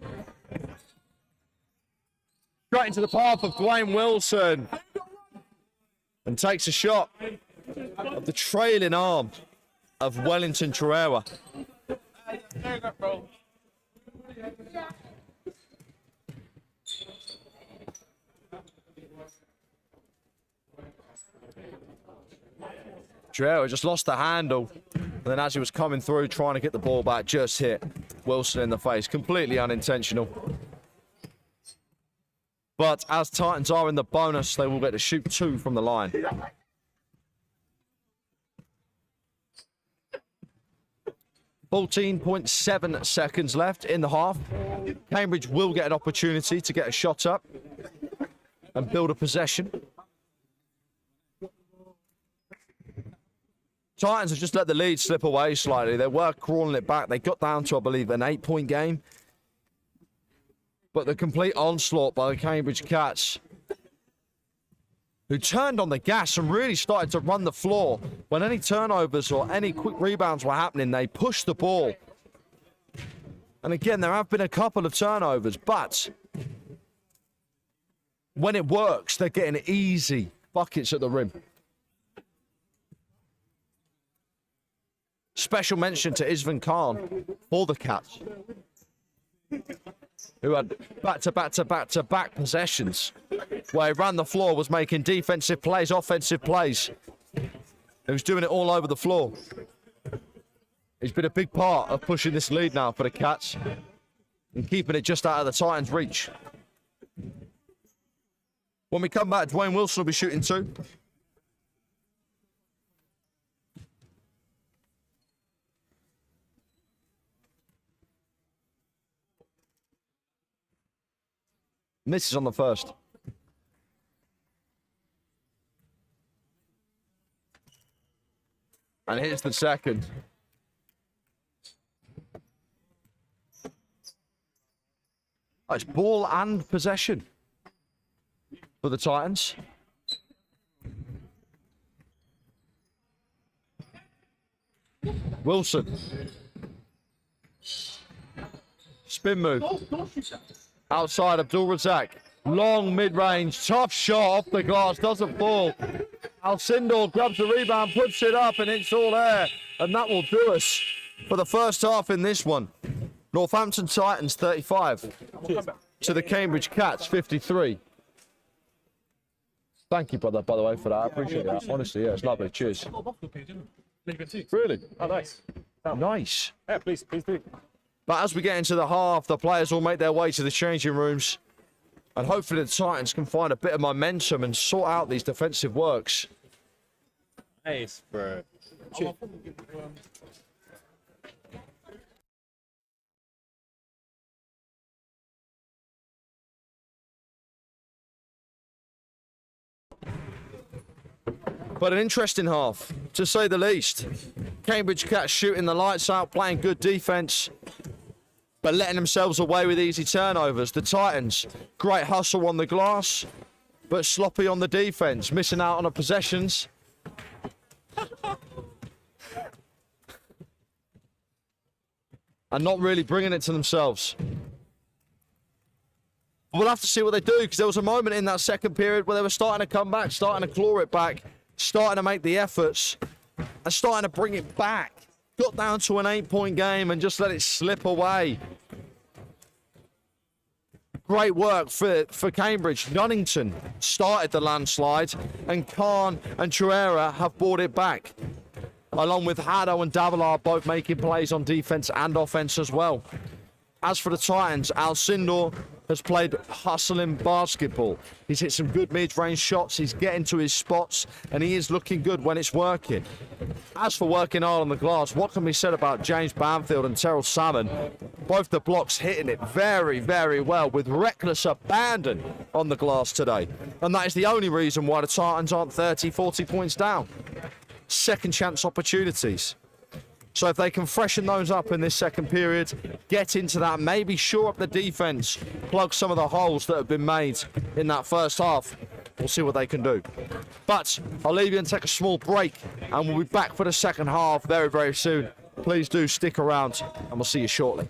Straight into the path of Dwayne Wilson. And takes a shot of the trailing arm of Wellington Chihera. Dreher just lost the handle. And then as he was coming through, trying to get the ball back, just hit Wilson in the face. Completely unintentional. But as Titans are in the bonus, they will get to shoot 2 from the line. .7 seconds left in the half. Cambridge will get an opportunity to get a shot up and build a possession. Titans have just let the lead slip away slightly. They were crawling it back. They got down to, I believe, an 8-point game. But the complete onslaught by the Cambridge Cats, who turned on the gas and really started to run the floor. When any turnovers or any quick rebounds were happening, they pushed the ball. And again, there have been a couple of turnovers, but when it works, they're getting easy buckets at the rim. Special mention to Isvan Khan for the Cats, who had back-to-back possessions where he ran the floor, was making defensive plays, offensive plays. He was doing it all over the floor. He's been a big part of pushing this lead now for the Cats and keeping it just out of the Titans' reach. When we come back, Dwayne Wilson will be shooting 2. Misses on the first. And hits the second. Oh, it's ball and possession for the Titans. Wilson. Spin move. Outside Abdul Razak. Long mid-range. Tough shot off the glass. Doesn't fall. Alcindor grabs the rebound, puts it up, and it's all there. And that will do us for the first half in this one. Northampton Titans 35 to the Cambridge Cats 53. Thank you, brother, by the way, for that. I appreciate that. Honestly, yeah, it's lovely. Cheers. Really? Oh, nice. Nice. Yeah, please do. But as we get into the half, the players will make their way to the changing rooms. And hopefully the Titans can find a bit of momentum and sort out these defensive works. Nice, bro. But an interesting half, to say the least. Cambridge Cats shooting the lights out, playing good defence, but letting themselves away with easy turnovers. The Titans, great hustle on the glass, but sloppy on the defence, missing out on the possessions. And not really bringing it to themselves. We'll have to see what they do, because there was a moment in that second period where they were starting to come back, starting to claw it back, starting to make the efforts, and starting to bring it back. Got down to an 8-point game and just let it slip away. Great work for Cambridge. Nunnington started the landslide, and Khan and Truera have brought it back, along with Haddo and Davila both making plays on defense and offense as well. As for the Titans, Alcindor has played hustling basketball. He's hit some good mid-range shots. He's getting to his spots, and he is looking good when it's working. As for working hard on the glass, what can be said about James Banfield and Terrell Salmon? Both the blocks hitting it very, very well with reckless abandon on the glass today. And that is the only reason why the Titans aren't 30, 40 points down. Second chance opportunities. So if they can freshen those up in this second period, get into that, maybe shore up the defense, plug some of the holes that have been made in that first half, we'll see what they can do. But I'll leave you and take a small break, and we'll be back for the second half very, very soon. Please do stick around, and we'll see you shortly.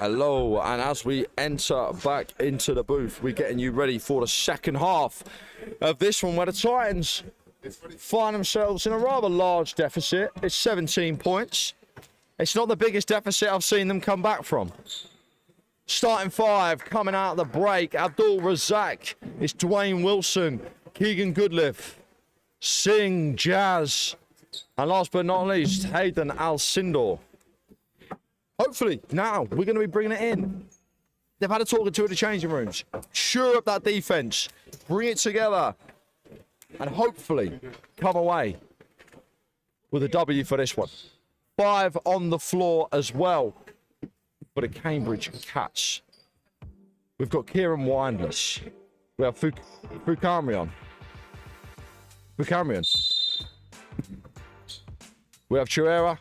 Hello, and as we enter back into the booth, we're getting you ready for the second half of this one, where the Titans find themselves in a rather large deficit. It's 17 points. It's not the biggest deficit I've seen them come back from. Starting five, coming out of the break, Abdul Razak, it's Dwayne Wilson, Keegan Goodliff, Singh, Jazz, and last but not least, Hayden Alcindor. Hopefully, now we're going to be bringing it in. They've had a talking to in the changing rooms. Sure up that defense. Bring it together. And hopefully come away with a W for this one. 5 on the floor as well for the Cambridge Cats. We've got Kieran Windless. We have Fukamion. We have Chirera.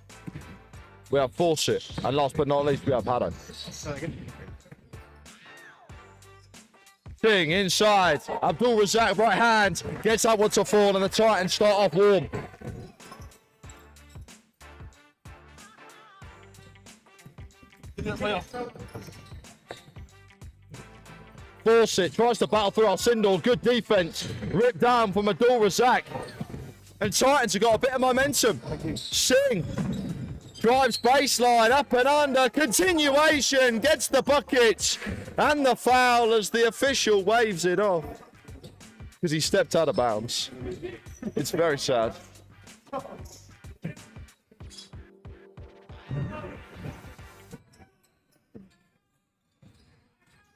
We have Fawcett, and last but not least, we have Haddo. Singh inside. Abdul Razak, right hand, gets that one to fall, and the Titans start off warm. Fawcett tries to battle through Alcindor. Good defense. Ripped down from Abdul Razak. And Titans have got a bit of momentum. Singh drives baseline, up and under, continuation, gets the bucket, and the foul as the official waves it off. Because he stepped out of bounds. It's very sad.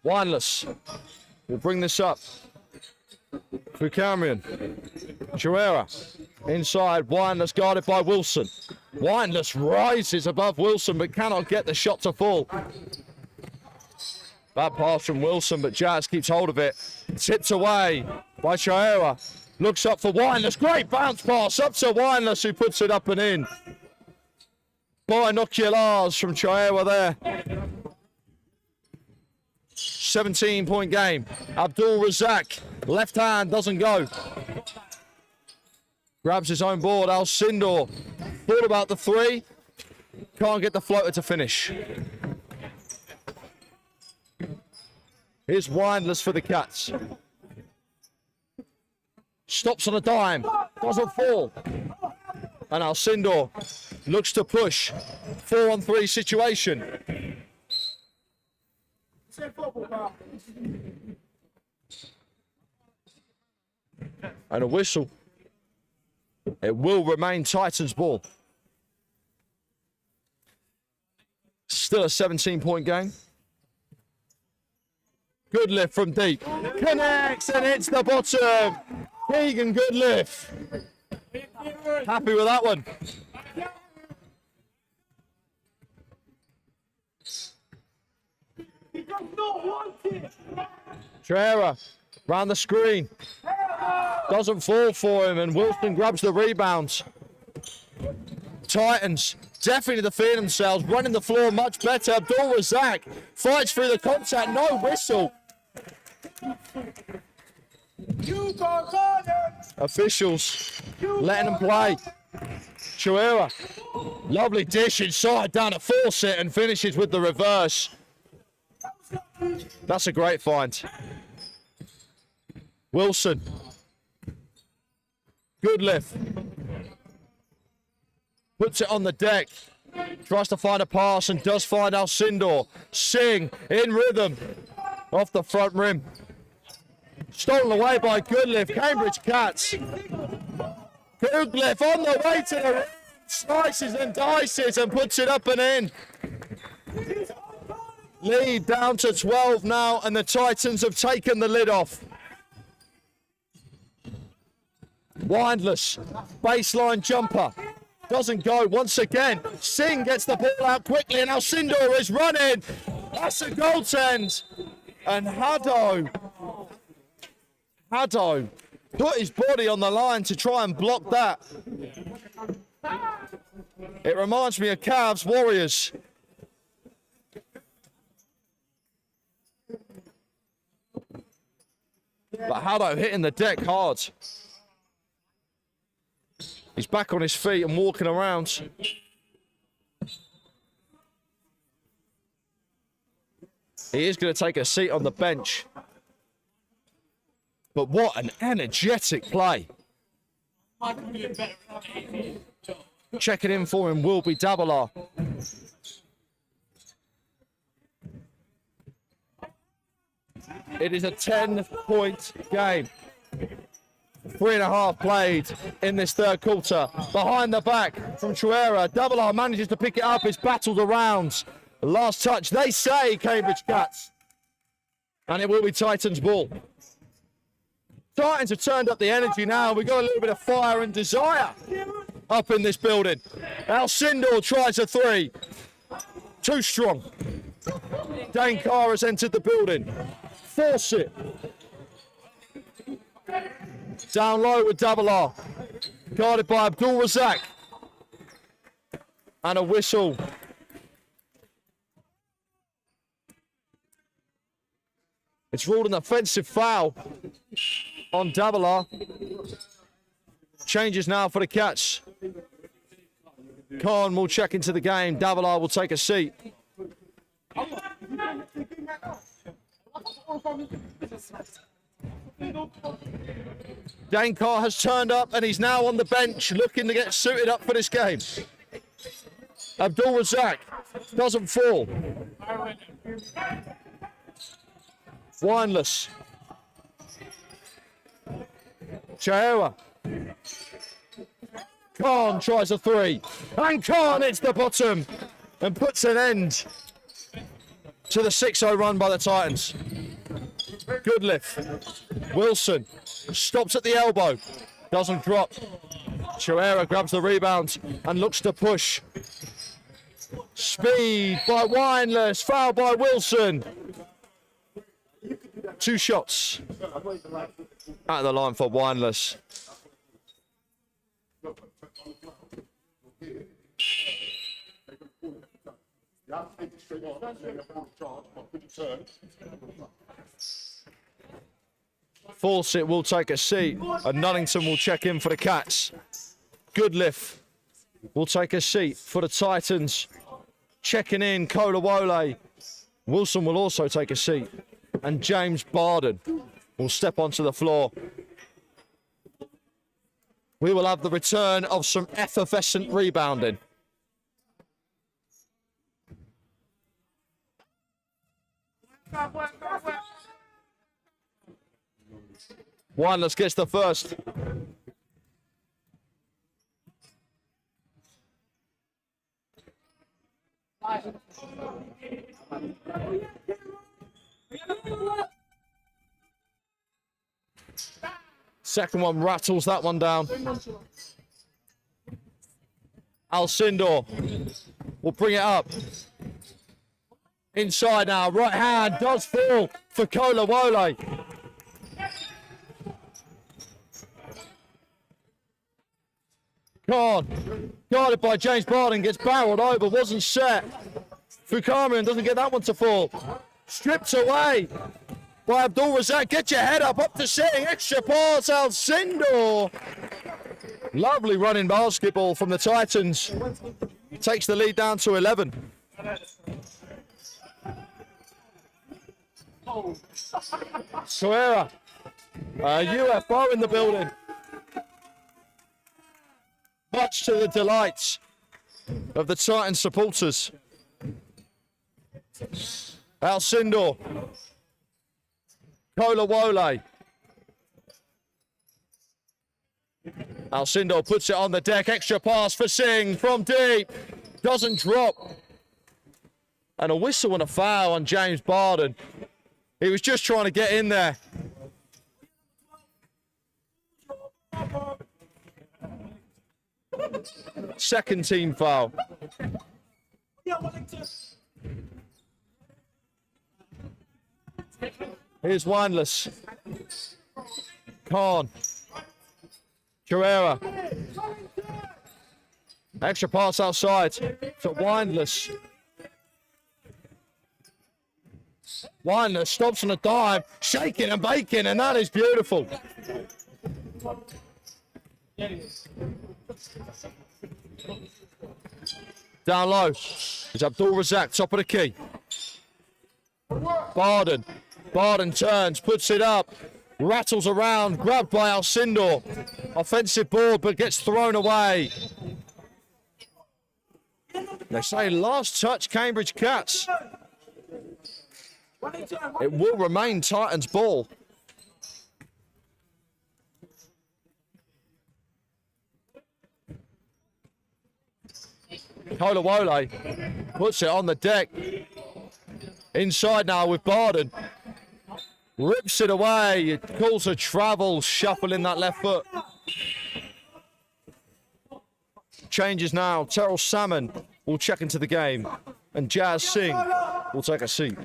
Windless will bring this up. Fukamian. Chirera. Inside, Windless guarded by Wilson. Windless rises above Wilson but cannot get the shot to fall. Bad pass from Wilson, but Jazz keeps hold of it. Tipped away by Chirera. Looks up for Windless. Great bounce pass up to Windless, who puts it up and in. Binoculars from Chirera there. 17-point game. Abdul Razak, left hand, doesn't go. Grabs his own board. Alcindor thought about the three. Can't get the floater to finish. Here's Windless for the Cats. Stops on a dime. Doesn't fall. And Alcindor looks to push. 4-on-3 situation. And a whistle. It will remain Titans ball. Still a 17-point game. Goodliff from deep. Connects and hits the bottom. Keegan Goodliff. Happy with that one. Trera round the screen. Doesn't fall for him, and Wilson grabs the rebound. Titans definitely defending themselves, running the floor much better. Abdul Razak fights through the contact, no whistle. Officials letting them play. Chirera, lovely dish inside down at Fawcett and finishes with the reverse. That's a great find. Wilson. Goodliff. Puts it on the deck. Tries to find a pass and does find Alcindor. Singh in rhythm. Off the front rim. Stolen away by Goodliff. Cambridge Cats. Goodliff on the way to the rim. Slices and dices and puts it up and in. Lead down to 12 now, and the Titans have taken the lid off. Windless, baseline jumper, doesn't go once again. Singh gets the ball out quickly, and Alcindor is running. That's a goaltend. And Haddo put his body on the line to try and block that. It reminds me of Cavs Warriors. But Haddo hitting the deck hard. He's back on his feet and walking around. He is going to take a seat on the bench. But what an energetic play. Checking in for him will be Davila. It is a 10-point game. 3.5 played in this third quarter. Behind the back from Chuera. Davila manages to pick it up. It's battled around. Last touch, they say, Cambridge Cats. And it will be Titans' ball. Titans have turned up the energy now. We've got a little bit of fire and desire up in this building. Alcindor tries a three. Too strong. Dane Carr has entered the building. Force it. Down low with Davila. Guarded by Abdul Razak. And a whistle. It's ruled an offensive foul on Davila. Changes now for the Cats. Khan will check into the game. Davila will take a seat. Dane Carr has turned up and he's now on the bench looking to get suited up for this game. Abdul Razak doesn't fall. Wineless. Chaera. Khan tries a three. And Khan hits the bottom and puts an end to the 6-0 run by the Titans. Good lift. Wilson stops at the elbow. Doesn't drop. Chaera grabs the rebound and looks to push. Speed by Wineless. Foul by Wilson. 2 shots out of the line for Wineless. Fawcett will take a seat and Nunnington will check in for the Cats. Goodliff will take a seat for the Titans. Checking in, Kolawole. Wilson will also take a seat. And James Barden will step onto the floor. We will have the return of some effervescent rebounding. Wineless gets the first. Second one rattles that one down. Alcindor will bring it up. Inside now, right hand does fall for Kolawole. Khan, guarded by James Barden, gets barreled over, wasn't set. Fukarian doesn't get that one to fall. Stripped away by Abdul Razak. Get your head up to setting. Extra pass, Alcindor. Lovely running basketball from the Titans. Takes the lead down to 11. Suera, UFO in the building. Much to the delight of the Titans supporters. Alcindor. Kolawole. Alcindor puts it on the deck. Extra pass for Singh from deep. Doesn't drop. And a whistle and a foul on James Barden. He was just trying to get in there. Second team foul. Here's Wineless. Khan. Carrera. Extra pass outside to Wineless. Wineless stops on a dive, shaking and baking, and that is beautiful. Down low. It's Abdul Razak, top of the key. Barden. Barden turns, puts it up, rattles around, grabbed by Alcindor. Offensive ball, but gets thrown away. They say last touch, Cambridge Cats. It will remain Titans ball. Kolawole puts it on the deck. Inside now with Barden. Rips it away. Calls a travel, shuffling that left foot. Changes now. Terrell Salmon will check into the game. And Jazz Singh will take a seat.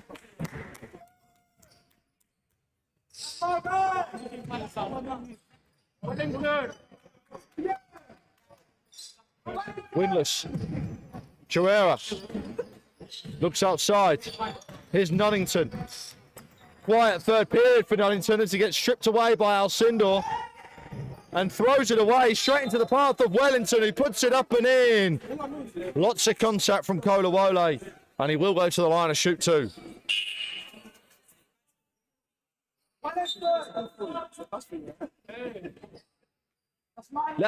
Winless. Chirera looks outside. Here's Nunnington. Quiet third period for Nunnington as he gets stripped away by Alcindor and throws it away straight into the path of Wellington, who puts it up and in. Lots of contact from Kolawole, and he will go to the line and shoot two. Let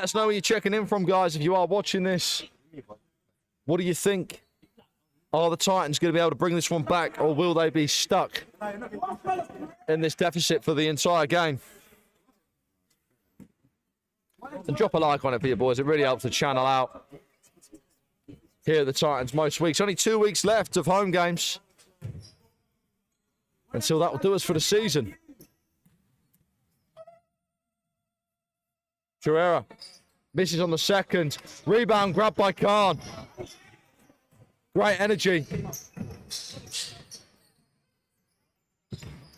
us know where you're checking in from, guys, if you are watching this. What do you think? Are the Titans going to be able to bring this one back, or will they be stuck in this deficit for the entire game? And drop a like on it for you boys. It really helps the channel out here at the Titans most weeks. Only 2 weeks left of home games until that will do us for the season. Chirera misses on the second. Rebound grabbed by Khan. Great energy.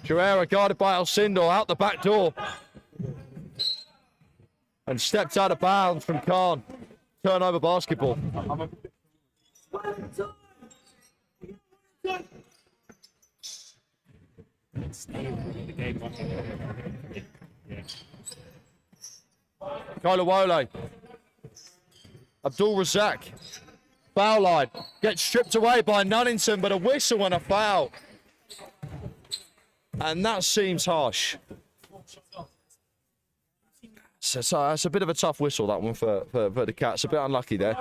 Chirera guarded by Alcindor out the back door. And stepped out of bounds from Khan. Turnover basketball. Kolawole. Abdul Razak. Foul line. Gets stripped away by Nunnington, but a whistle and a foul. And that seems harsh. So it's a bit of a tough whistle, that one, for the Cats. A bit unlucky there.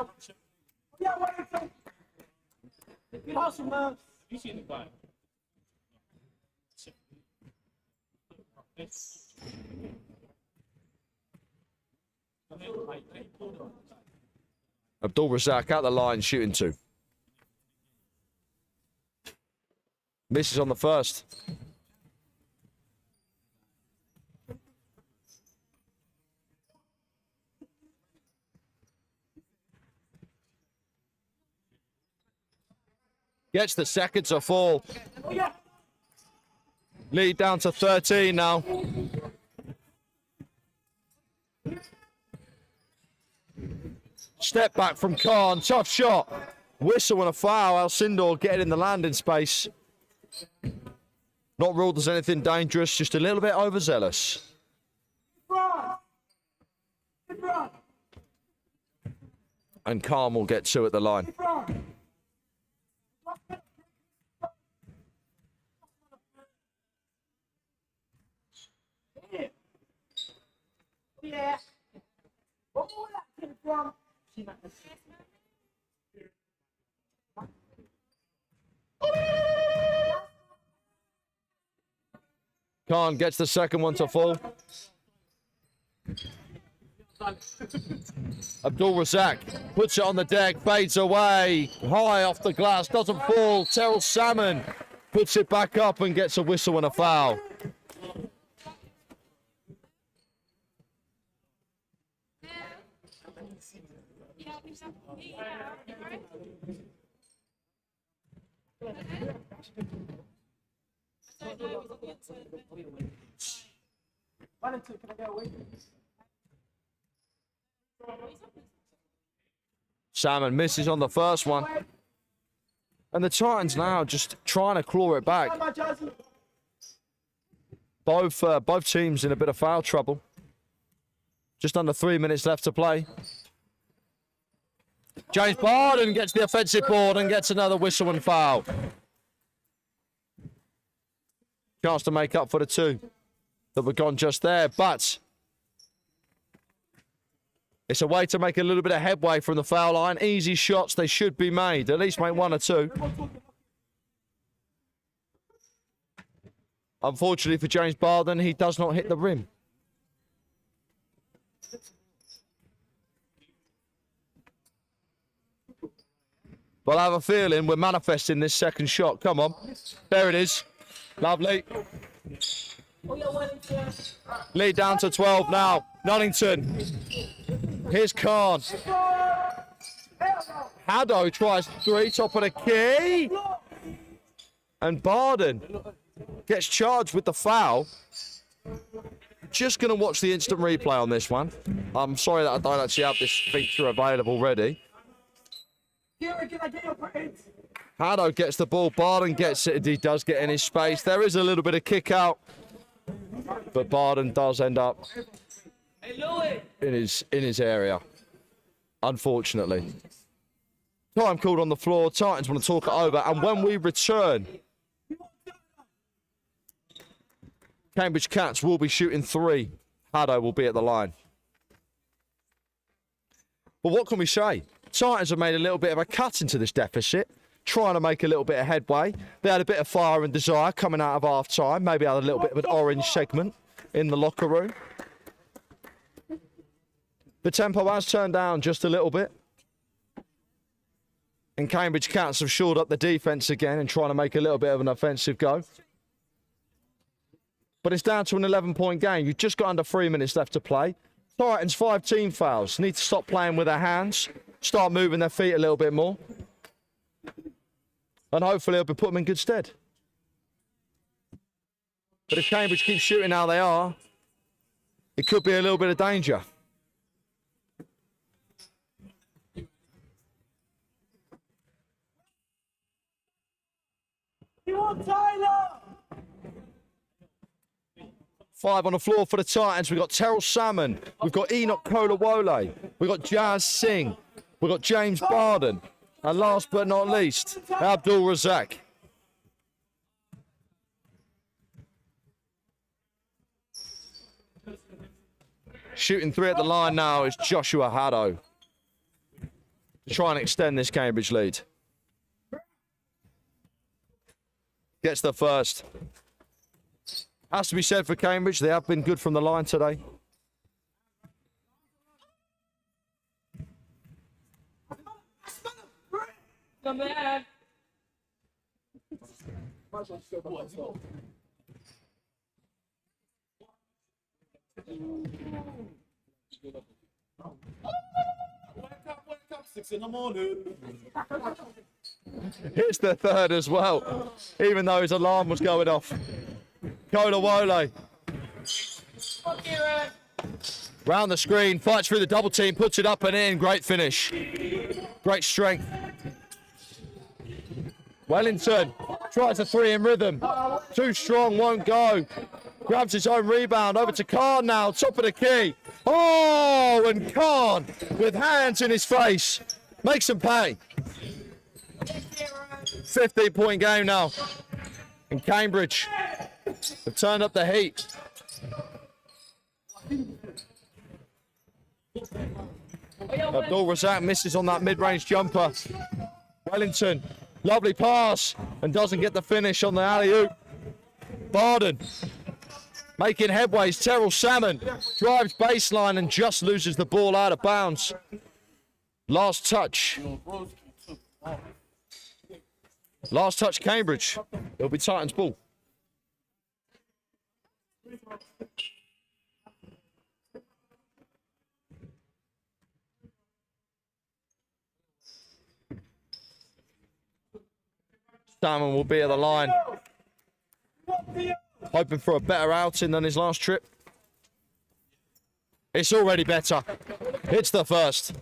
Abdul Razak out the line, shooting two. Misses on the first. Gets the second to fall. Lead down to 13 now. Step back from Khan. Tough shot. Whistle and a foul. Alcindor getting in the landing space. Not ruled as anything dangerous, just a little bit overzealous. And Khan will get two at the line. Yeah. Khan gets the second one to fall. Abdul Razak puts it on the deck, fades away, high off the glass, doesn't fall. Terrell Salmon puts it back up and gets a whistle and a foul. Salmon misses on the first one. And the Titans now just trying to claw it back. Both teams in a bit of foul trouble. Just under 3 minutes left to play. James Barden gets the offensive board and gets another whistle and foul. Chance to make up for the 2 that were gone just there, but it's a way to make a little bit of headway from the foul line. Easy shots, they should be made. At least make 1 or 2. Unfortunately for James Barden, he does not hit the rim. But I have a feeling we're manifesting this second shot. Come on. There it is. Lovely. Lead down to 12 now. Nunnington. Here's Khan. Haddo tries 3, top of the key. And Barden gets charged with the foul. Just going to watch the instant replay on this one. I'm sorry that I don't actually have this feature available already. Haddo gets the ball. Barden gets it. He does get in his space. There is a little bit of kick out. But Barden does end up in his area, unfortunately. Time called on the floor. Titans want to talk it over. And when we return, Cambridge Cats will be shooting 3. Haddo will be at the line. But what can we say? Titans have made a little bit of a cut into this deficit, trying to make a little bit of headway. They had a bit of fire and desire coming out of half-time. Maybe had a little bit of an orange segment in the locker room. The tempo has turned down just a little bit. And Cambridge Cats have shored up the defence again and trying to make a little bit of an offensive go. But it's down to an 11-point game. You've just got under 3 minutes left to play. Titans, 5 team fouls. Need to stop playing with their hands. Start moving their feet a little bit more. And hopefully it'll be put them in good stead. But if Cambridge keeps shooting how they are, it could be a little bit of danger. Tyler! 5 on the floor for the Titans. We've got Terrell Salmon. We've got Enoch Kolawole. We've got Jazz Singh. We've got James Barden. And last but not least, Abdul Razak. Shooting 3 at the line now is Joshua Haddo. To try and extend this Cambridge lead. Gets the first. Has to be said for Cambridge, they have been good from the line today. Come back. Wake up, 6 in the morning. Hits the third as well, even though his alarm was going off. Kolawole. Round the screen, fights through the double team, puts it up and in. Great finish. Great strength. Wellington tries a 3 in rhythm. Too strong, won't go. Grabs his own rebound. Over to Khan now, top of the key. Oh, and Khan with hands in his face. Makes him pay. 15-point game now. And Cambridge have turned up the heat. Abdul Razak misses on that mid-range jumper. Wellington, lovely pass, and doesn't get the finish on the alley-oop. Barden making headways. Terrell Salmon drives baseline and just loses the ball out of bounds. Last touch. Last touch, Cambridge. It'll be Titans ball. Salmon will be at the line. Hoping for a better outing than his last trip. It's already better. It's the first.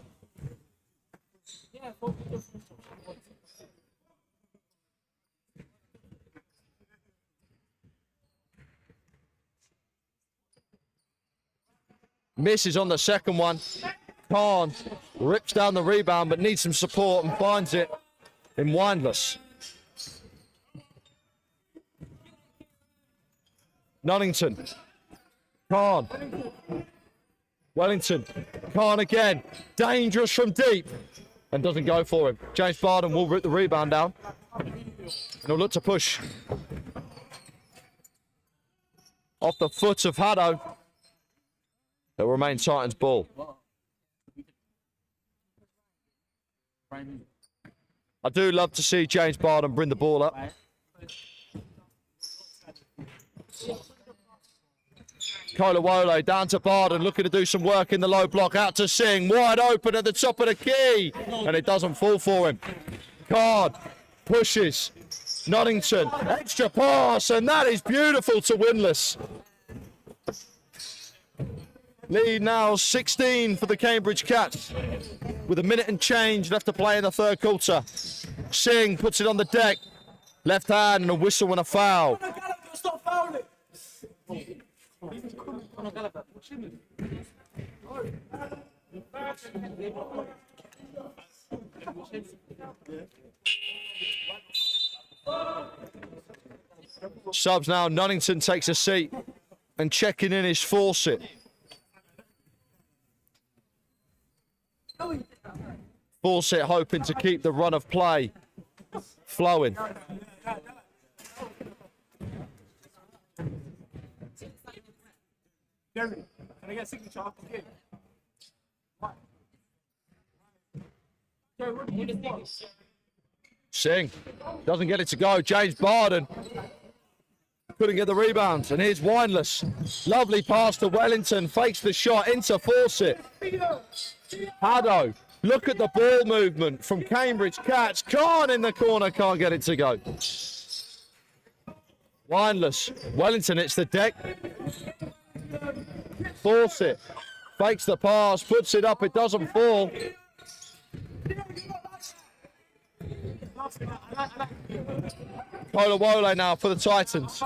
Misses on the second one. Khan rips down the rebound but needs some support and finds it in Windless. Nunnington. Khan. Wellington. Khan again. Dangerous from deep. And doesn't go for him. James Barden will rip the rebound down. And he'll look to push. Off the foot of Haddo. It'll remain Titans ball. I do love to see James Barden bring the ball up. Kolawole down to Barden, looking to do some work in the low block. Out to Singh, wide open at the top of the key. And it doesn't fall for him. Card pushes. Noddington, extra pass, and that is beautiful to Windlass. Lead now 16 for the Cambridge Cats. With a minute and change left to play in the third quarter. Singh puts it on the deck. Left hand and a whistle and a foul. Stop fouling! Subs now, Nunnington takes a seat and checking in is Fawcett. Fawcett hoping to keep the run of play flowing. Jerry, can I get a signature after the game? Jerry, what do you think? Singh doesn't get it to go. James Barden couldn't get the rebound. And here's Windlass. Lovely pass to Wellington. Fakes the shot into Fawcett. Haddo. Look at the ball movement from Cambridge Cats. Khan in the corner. Can't get it to go. Windlass. Wellington hits the deck. Fawcett. Fakes the pass. Puts it up. It doesn't fall. Kolawole now for the Titans.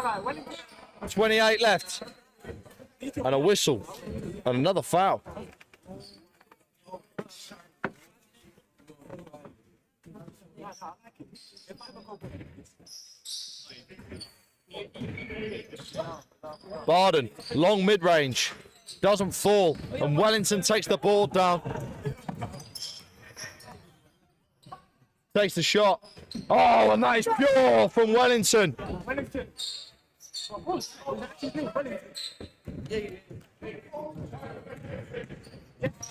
28 left. And a whistle. And another foul. Barden, long mid-range. Doesn't fall. And Wellington takes the ball down. Takes the shot. Oh, and that is pure from Wellington.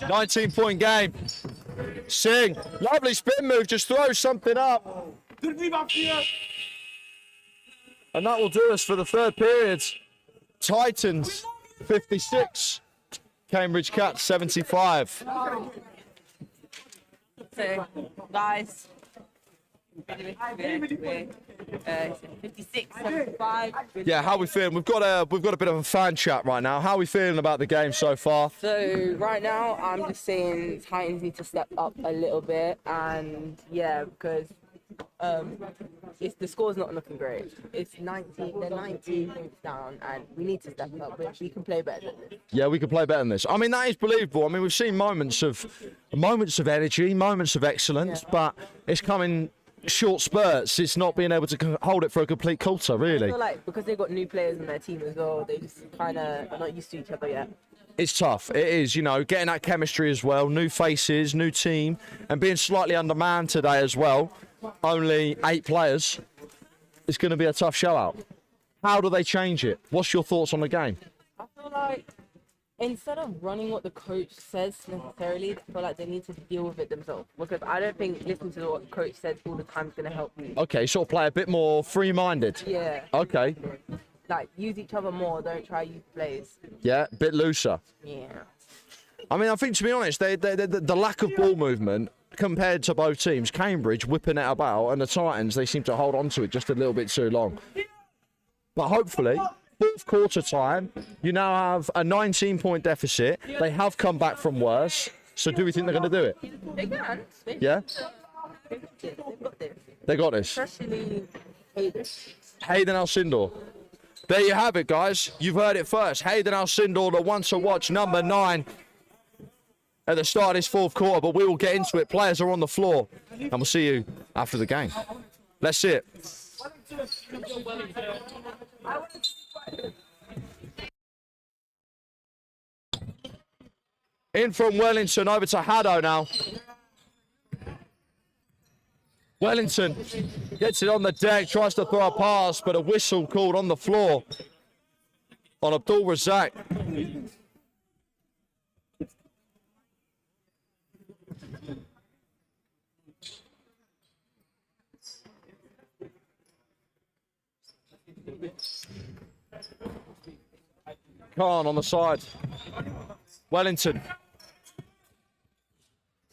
19-point game. Singh, lovely spin move, just throws something up. Good rebound for you. And that will do us for the third period. Titans 56, Cambridge Cats 75. So, guys, 56, 75. Yeah, how are we feeling? We've got a bit of a fan chat right now. How are we feeling about the game so far? So right now, I'm just saying Titans need to step up a little bit, and yeah, because the score's not looking great. It's 19, they're 19 points down, and we need to step up. We can play better than this. Yeah, we can play better than this. I mean, that is believable. I mean, we've seen moments of energy, moments of excellence, but it's coming short spurts. It's not being able to hold it for a complete quarter, really. I feel like because they've got new players in their team as well, they just kind of are not used to each other yet. It's tough. It is, getting that chemistry as well. New faces, new team, and being slightly undermanned today as well. Only 8 players. It's going to be a tough show out. How do they change it? What's your thoughts on the game? I feel like instead of running what the coach says necessarily, I feel like they need to deal with it themselves. Because I don't think listening to what the coach says all the time is going to help you. Okay, sort of play a bit more free-minded. Yeah. Okay. Like, use each other more, don't try use plays. Yeah, a bit looser. Yeah. I mean, I think, to be honest, the lack of ball movement compared to both teams, Cambridge whipping it about, and the Titans, they seem to hold on to it just a little bit too long. But hopefully, fourth quarter time, you now have a 19-point deficit. They have come back from worse. So do we think they're going to do it? They can. Yeah? They've got this. They got this. Especially Hayden. Hayden Alcindor. There you have it, guys. You've heard it first. Hayden Alcindor, the one to watch, number 9. At the start of this fourth quarter, but we will get into it. Players are on the floor, and we'll see you after the game. Let's see it. In from Wellington over to Haddo now. Wellington gets it on the deck, tries to throw a pass, but a whistle called on the floor on Abdul Razak. Khan on the side. Wellington.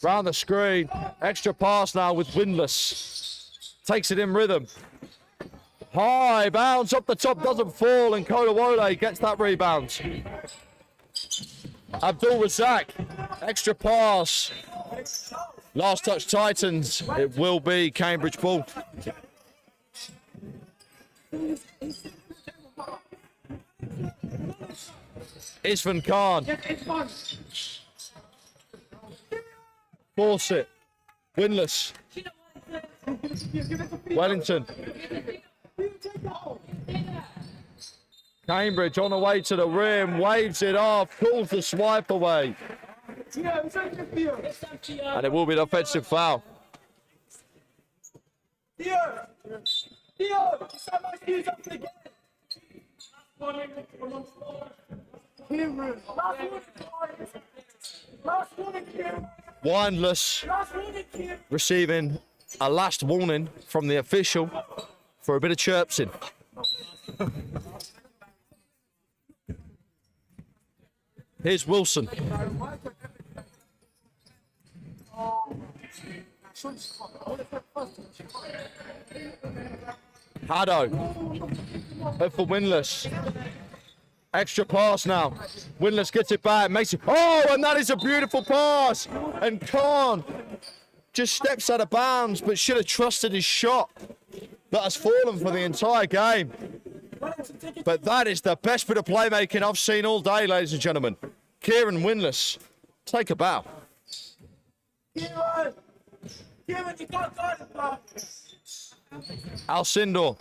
Round the screen. Extra pass now with Windless. Takes it in rhythm. High bounce up the top, doesn't fall, and Kolawole gets that rebound. Abdul Razak. Extra pass. Last touch Titans. It will be Cambridge ball. Isvan Khan. Force it. Winless. Wellington. Cambridge on the way to the rim. Waves it off. Calls the swipe away. And it will be an offensive foul. Windless receiving a last warning from the official for a bit of chirpsing. Here's Wilson. Haddo. For Windless. Extra pass now. Windless gets it back, makes it. Oh, and that is a beautiful pass. And Khan just steps out of bounds, but should have trusted his shot that has fallen for the entire game. But that is the best bit of playmaking I've seen all day, ladies and gentlemen. Kieran Windless, take a bow. Alcindor.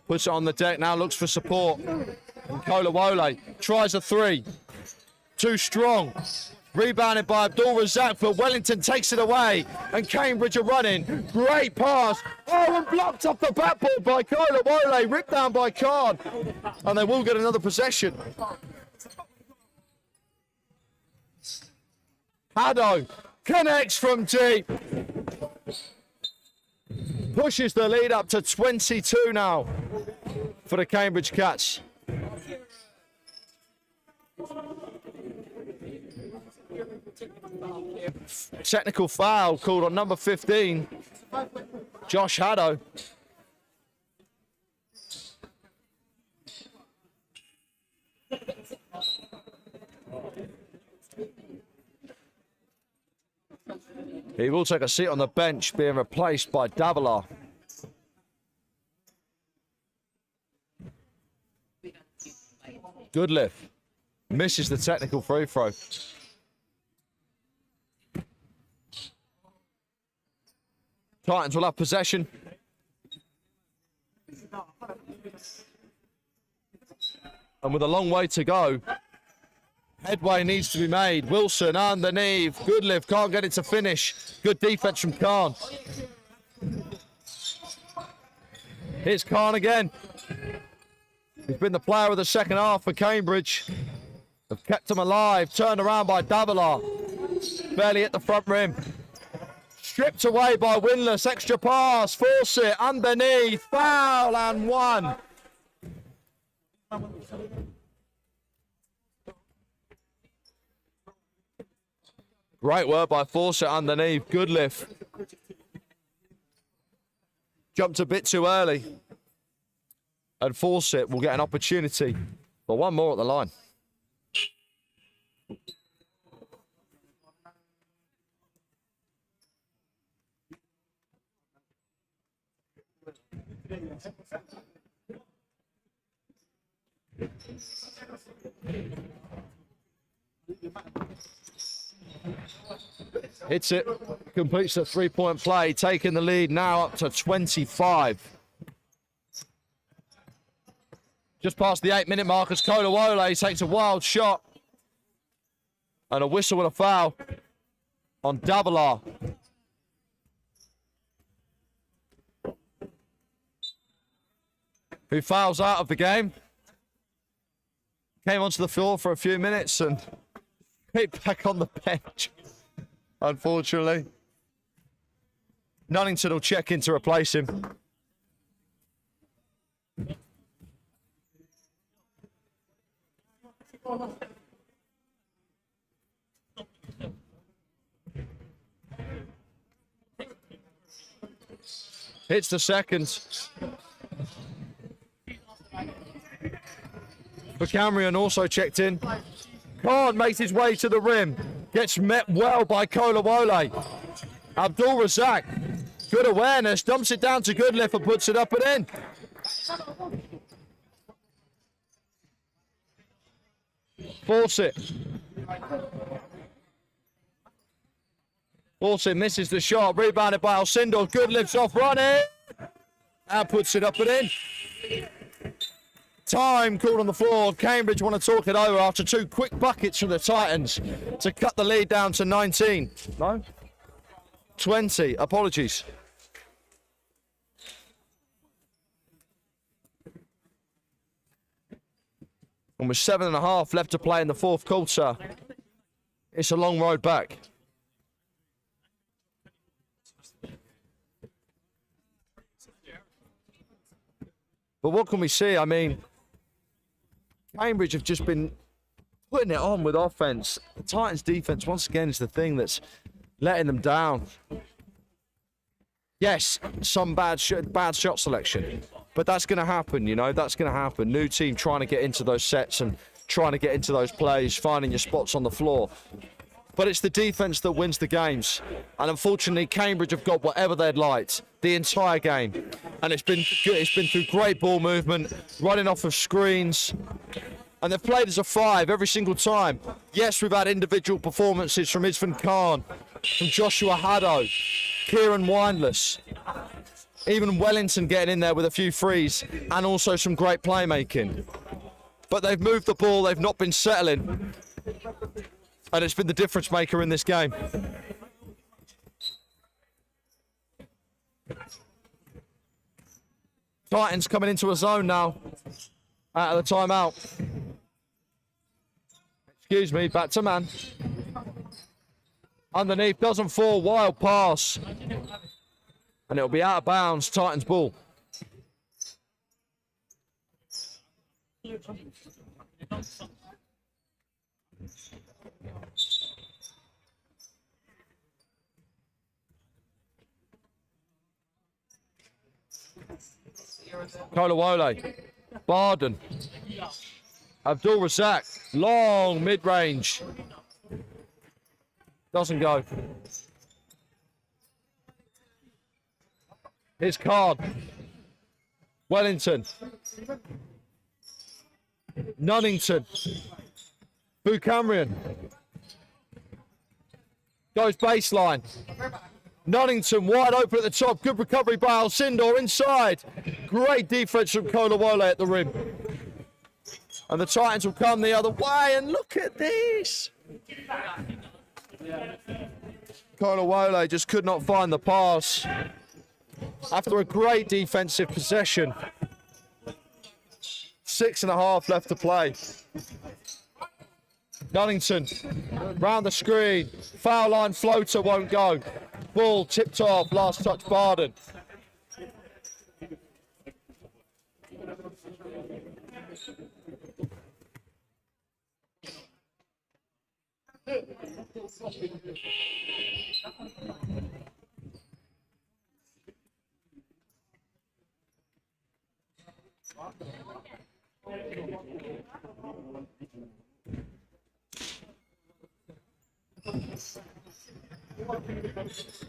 Puts it on the deck now, looks for support. And Kolawole tries a three. Too strong. Rebounded by Abdul Razak, but Wellington takes it away. And Cambridge are running. Great pass. Oh, and blocked off the backboard by Kolawole. Ripped down by Khan. And they will get another possession. Haddo connects from deep. Pushes the lead up to 22 now for the Cambridge Cats. Technical foul called on number 15, Josh Haddo. He will take a seat on the bench, being replaced by Davila. Goodliff misses the technical free throw. Titans will have possession. And with a long way to go, headway needs to be made. Wilson underneath. Goodliff can't get it to finish. Good defense from Khan. Here's Khan again. He's been the player of the second half for Cambridge. Have kept him alive. Turned around by Davila. Barely at the front rim. Stripped away by Windless. Extra pass. Force it underneath. Foul and one. Great work by Fawcett underneath. Goodliff. Jumped a bit too early. And Fawcett will get an opportunity for one more at the line. Hits it, completes the three-point play, taking the lead now up to 25. Just past the 8-minute mark as Kolawole takes a wild shot. And a whistle and a foul on Davila. Who fouls out of the game. Came onto the floor for a few minutes and hit back on the bench, unfortunately. Nunnington will check in to replace him. Hits the second. Camrion also checked in. Khan makes his way to the rim. Gets met well by Kolawole. Abdul Razak, good awareness, dumps it down to Goodliff and puts it up and in. Fawcett. Fawcett misses the shot, rebounded by Alcindor. Goodliff's off running and puts it up and in. Time called on the floor. Cambridge want to talk it over after 2 quick buckets from the Titans to cut the lead down to 19. No? 20. Apologies. And with 7.5 left to play in the fourth quarter, it's a long road back. But what can we see? I mean, Cambridge have just been putting it on with offense. The Titans' defense, once again, is the thing that's letting them down. Yes, some bad shot selection, but that's going to happen, you know, that's going to happen. New team trying to get into those sets and trying to get into those plays, finding your spots on the floor. But it's the defense that wins the games. And unfortunately, Cambridge have got whatever they'd liked the entire game. And it's been good. It's been through great ball movement, running off of screens. And they've played as a 5 every single time. Yes, we've had individual performances from Isvan Khan, from Joshua Haddo, Kieran Windless, even Wellington getting in there with a few threes, and also some great playmaking. But they've moved the ball, they've not been settling. And it's been the difference maker in this game. Titans coming into a zone now. Out of the timeout. Excuse me, back to man. Underneath, doesn't fall, wild pass. And it'll be out of bounds, Titans ball. Kolawole, Barden, Abdul Razak, long mid-range, doesn't go. Here's Card, Wellington, Nunnington, Buchamrion, goes baseline. Nunnington wide open at the top. Good recovery by Alcindor inside. Great defense from Kolawole at the rim. And the Titans will come the other way. And look at this. Kolawole just could not find the pass after a great defensive possession. 6.5 left to play. Nunnington round the screen. Foul line floater won't go. Ball tipped off, last touch Barden.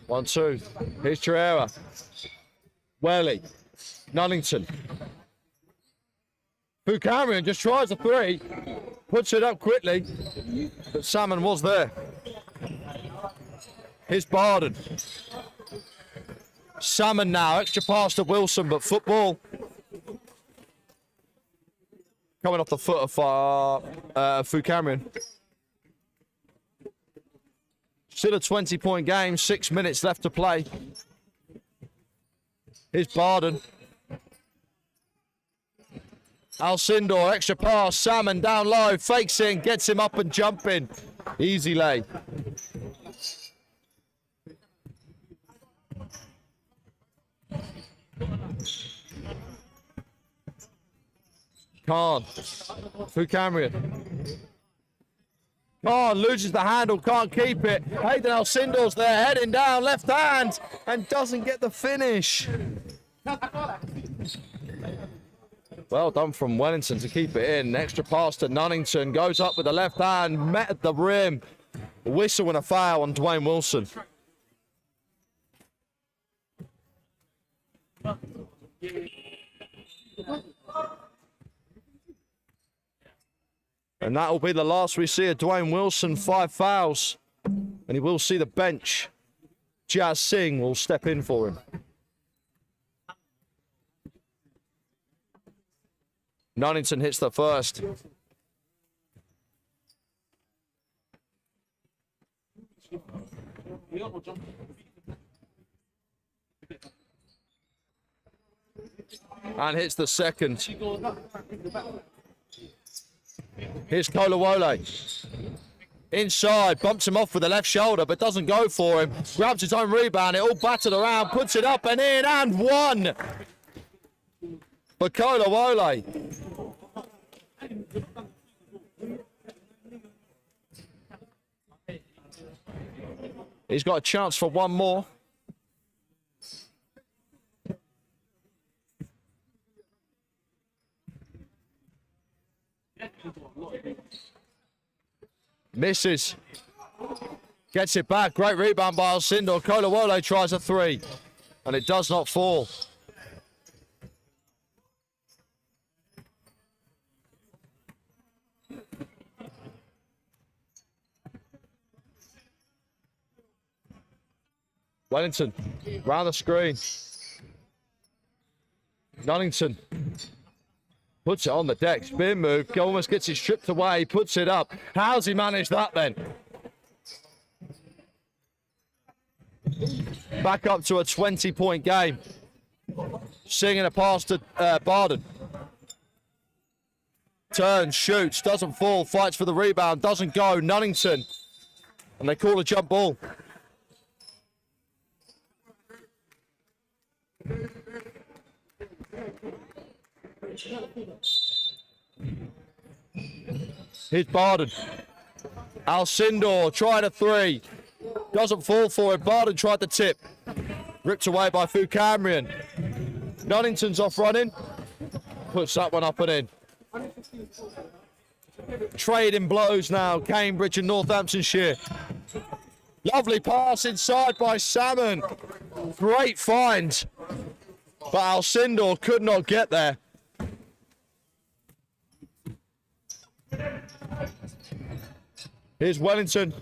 One, two. Here's Chiara. Welly. Nunnington. Buchamrion just tries a 3. Puts it up quickly. But Salmon was there. Here's Barden. Salmon now. Extra pass to Wilson, but football. Coming off the foot of Fukamrian. Still a 20-point game, 6 minutes left to play. Here's Barden. Alcindor, extra pass, Salmon down low, fakes it and gets him up and jumping. Easy lay. Khan, Fukamrian. Khan loses the handle, can't keep it. Hayden Alcindor's there, heading down, left hand, and doesn't get the finish. Well done from Wellington to keep it in. Extra pass to Nunnington, goes up with the left hand, met at the rim. Whistle and a foul on Dwayne Wilson. And that will be the last we see of Dwayne Wilson, 5 fouls. And he will see the bench. Jazz Singh will step in for him. Nunnington hits the first. And hits the second. Here's Kolawole. Inside, bumps him off with the left shoulder, but doesn't go for him. Grabs his own rebound, it all battered around, puts it up and in, and one for Kolawole. He's got a chance for one more. Misses. Gets it back. Great rebound by Alcindor. Kolawole tries a three. And it does not fall. Wellington. Round the screen. Nunnington. Puts it on the deck, spin move, almost gets it stripped away, puts it up. How's he managed that then? Back up to a 20-point game. Singing a pass to Barden. Turns, shoots, doesn't fall, fights for the rebound, doesn't go. Nunnington. And they call a jump ball. Here's Barden. Alcindor tried a three. Doesn't fall for it. Barden tried the tip. Ripped away by Fukamrian. Nunnington's off running. Puts that one up and in. Trading blows now. Cambridge and Northamptonshire. Lovely pass inside by Salmon. Great find. But Alcindor could not get there. Here's Wellington.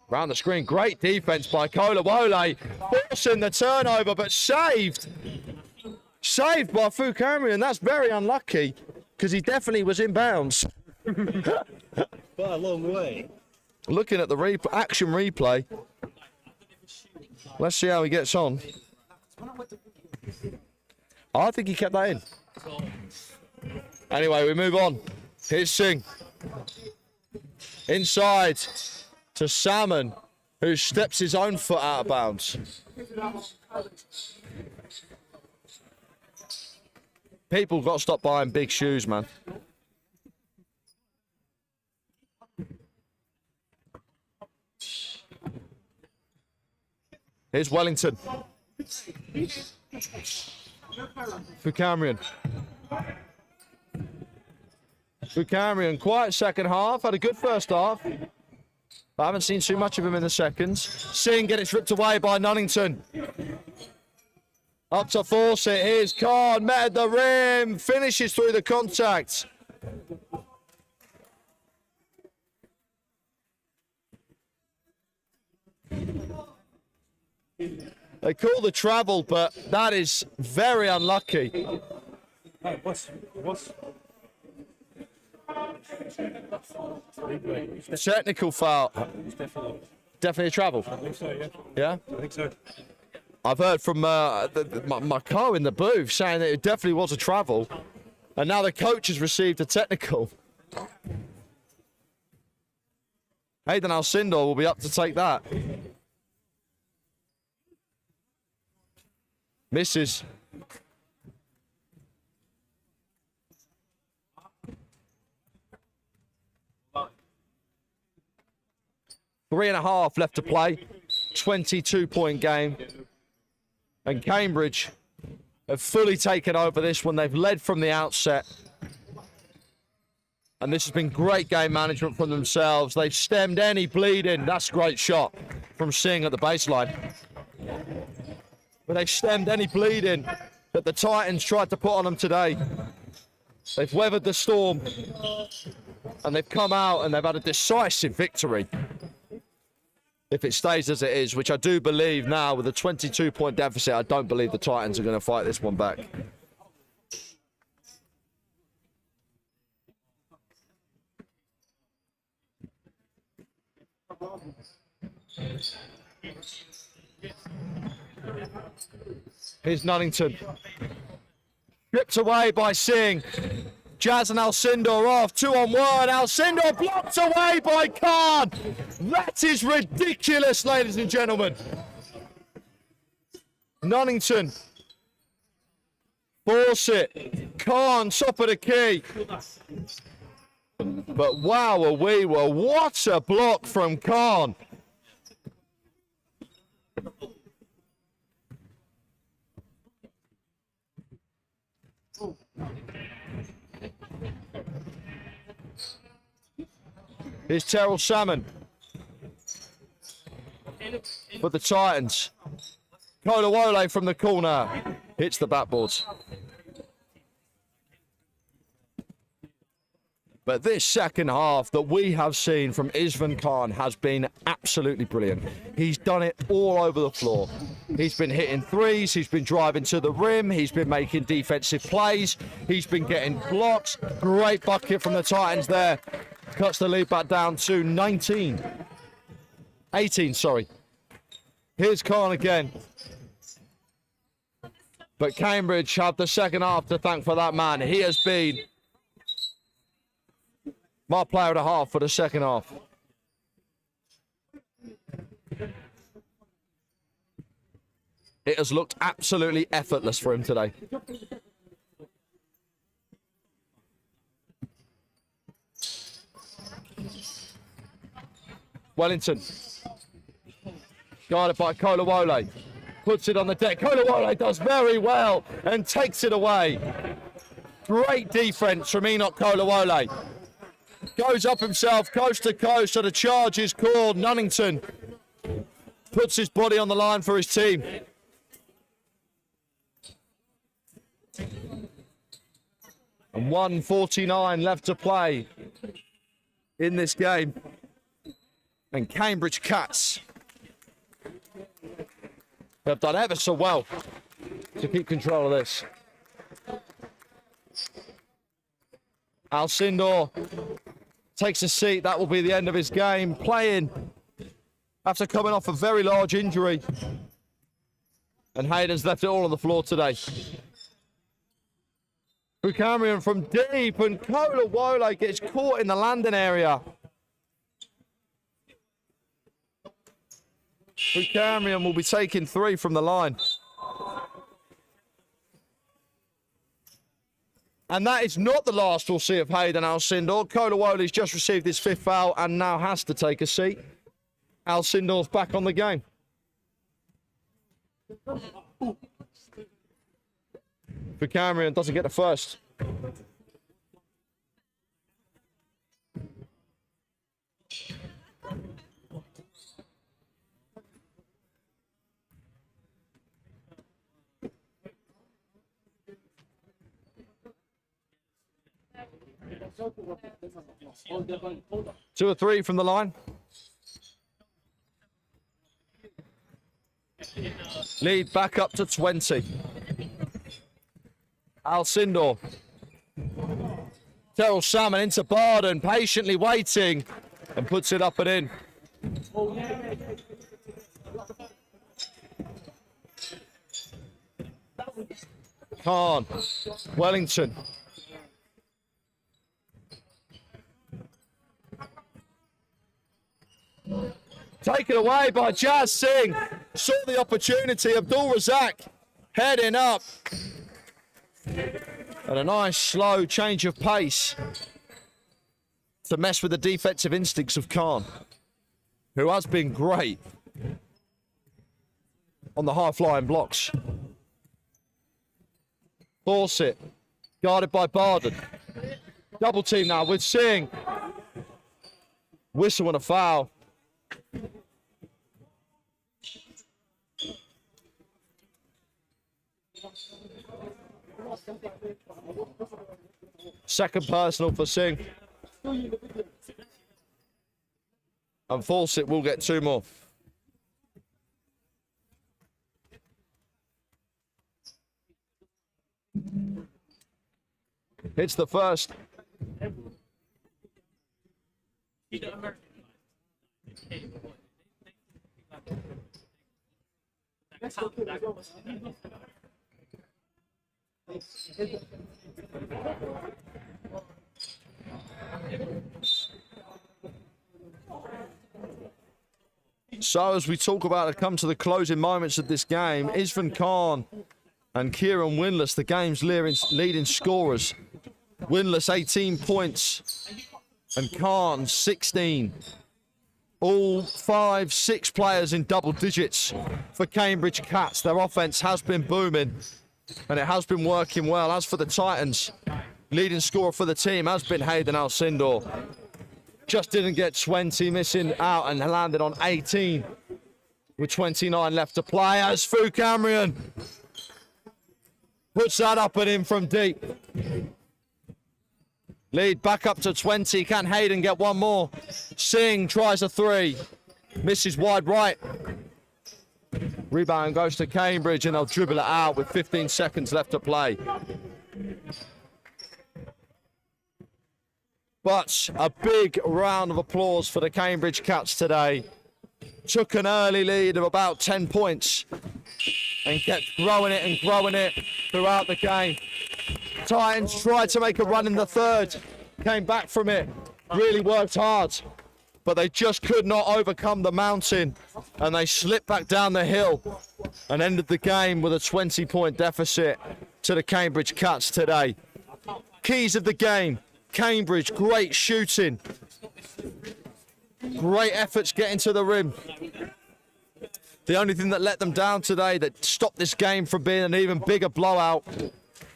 Round the screen, great defense by Kolawole. Forcing the turnover, but saved. Saved by Fukamrian. That's very unlucky, because he definitely was in bounds. But a long way. Looking at the action replay. Let's see how he gets on. I think he kept that in. Anyway, we move on. Here's Singh. Inside to Salmon, who steps his own foot out of bounds. People got to stop buying big shoes, man. Here's Wellington. Fukamrian. Fukamrian, quiet second half. Had a good first half. But I haven't seen too much of him in the seconds. Singh gets ripped away by Nunnington. Up to force it. Here's Khan. Met at the rim. Finishes through the contact. They call the travel, but that is very unlucky. Hey, what's Technical foul. it's definitely. Definitely a travel. I think so, yeah. Yeah? I think so. I've heard from my co in the booth saying that it definitely was a travel. And now the coach has received a technical. Hayden Alcindor will be up to take that. Misses. Three and a half left to play. 22-point game. And Cambridge have fully taken over this one. They've led from the outset. And this has been great game management from themselves. They've stemmed any bleeding. That's a great shot from Singh at the baseline. But they've stemmed any bleeding that the Titans tried to put on them today. They've weathered the storm. And they've come out and they've had a decisive victory. If it stays as it is, which I do believe now with a 22-point deficit, I don't believe the Titans are going to fight this one back. Here's Nunnington. Stripped away by Singh. Jazz and Alcindor off, 2-on-1. Alcindor blocked away by Khan. That is ridiculous, ladies and gentlemen. Nunnington. Force it. Khan, top of the key. But wow, what a block from Khan. Here's Terrell Salmon for the Titans. Kolawole from the corner hits the backboards. But this second half that we have seen from Izvan Khan has been absolutely brilliant. He's done it all over the floor. He's been hitting threes, he's been driving to the rim, he's been making defensive plays, he's been getting blocks. Great bucket from the Titans there. Cuts the lead back down to 18, sorry. Here's Khan again. But Cambridge have the second half to thank for that man. He has been my player and a half for the second half. It has looked absolutely effortless for him today. Wellington. Guarded by Kolawole. Puts it on the deck. Kolawole does very well and takes it away. Great defense from Enoch Kolawole. Goes up himself, coast to coast, so the charge is called. Nunnington puts his body on the line for his team. And 1:49 left to play in this game. And Cambridge Cats have done ever so well to keep control of this. Alcindor takes a seat. That will be the end of his game. Playing after coming off a very large injury. And Hayden's left it all on the floor today. Buchanan from deep, and Kolawole gets caught in the landing area. Buchanan will be taking three from the line. And that is not the last we'll see of Hayden Alcindor. Kolawole's just received his fifth foul and now has to take a seat. Alcindor's back on the game. Buchanan doesn't get the first. Two or three from the line. Lead back up to 20. Alcindor. Terrell Salmon into Barden, patiently waiting, and puts it up and in. Khan, Wellington. Taken away by Jazz Singh. Saw the opportunity. Abdul Razak heading up. And a nice slow change of pace to mess with the defensive instincts of Khan, who has been great on the high-flying blocks. Fawcett, guarded by Barden. Double team now with Singh. Whistle and a foul. Second personal for Singh. And Fawcett will get 2 more. Hits the first. So as we talk about come to the closing moments of this game, Isvan Khan and Kieran Winless, the game's leading scorers. Winless 18 points and Khan 16. All 5, 6 players in double digits for Cambridge Cats. Their offense has been booming and it has been working well. As for the Titans, leading scorer for the team has been Hayden Alcindor. Just didn't get 20, missing out and landed on 18 with 29 left to play as Fu Camrion puts that up and in from deep. Lead back up to 20. Can Hayden get one more? Singh tries a 3. Misses wide right. Rebound goes to Cambridge and they'll dribble it out with 15 seconds left to play. But a big round of applause for the Cambridge Cats today. Took an early lead of about 10 points and kept growing it throughout the game. Titans tried to make a run in the third, came back from it, really worked hard, but they just could not overcome the mountain and they slipped back down the hill and ended the game with a 20-point deficit to the Cambridge Cats today. Keys of the game: Cambridge, great shooting, great efforts getting to the rim. The only thing that let them down today, that stopped this game from being an even bigger blowout,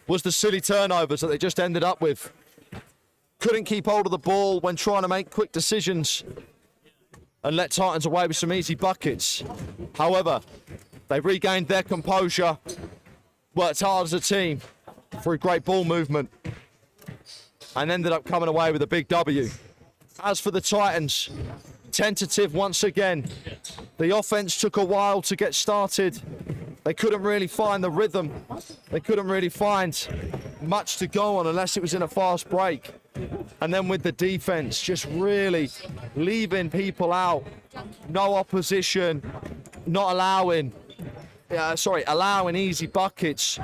was the silly turnovers that they just ended up with. Couldn't keep hold of the ball when trying to make quick decisions and let Titans away with some easy buckets. However, they regained their composure, worked hard as a team through great ball movement, and ended up coming away with a big W. As for the Titans, tentative once again. The offense took a while to get started. They couldn't really find the rhythm. They couldn't really find much to go on unless it was in a fast break. And then with the defense, just really leaving people out. No opposition, not allowing easy buckets.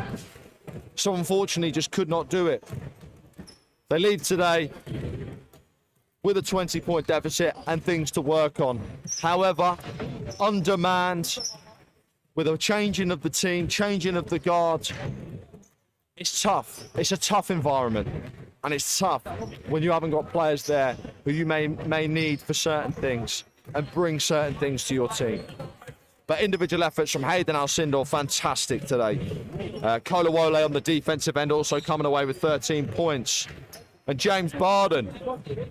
So unfortunately, just could not do it. They lead today with a 20-point deficit and things to work on. However, on demand, with a changing of the team, changing of the guard, it's tough. It's a tough environment, and it's tough when you haven't got players there who you may need for certain things and bring certain things to your team. But individual efforts from Hayden Alcindor, fantastic today. Kolawole on the defensive end also coming away with 13 points. And James Barden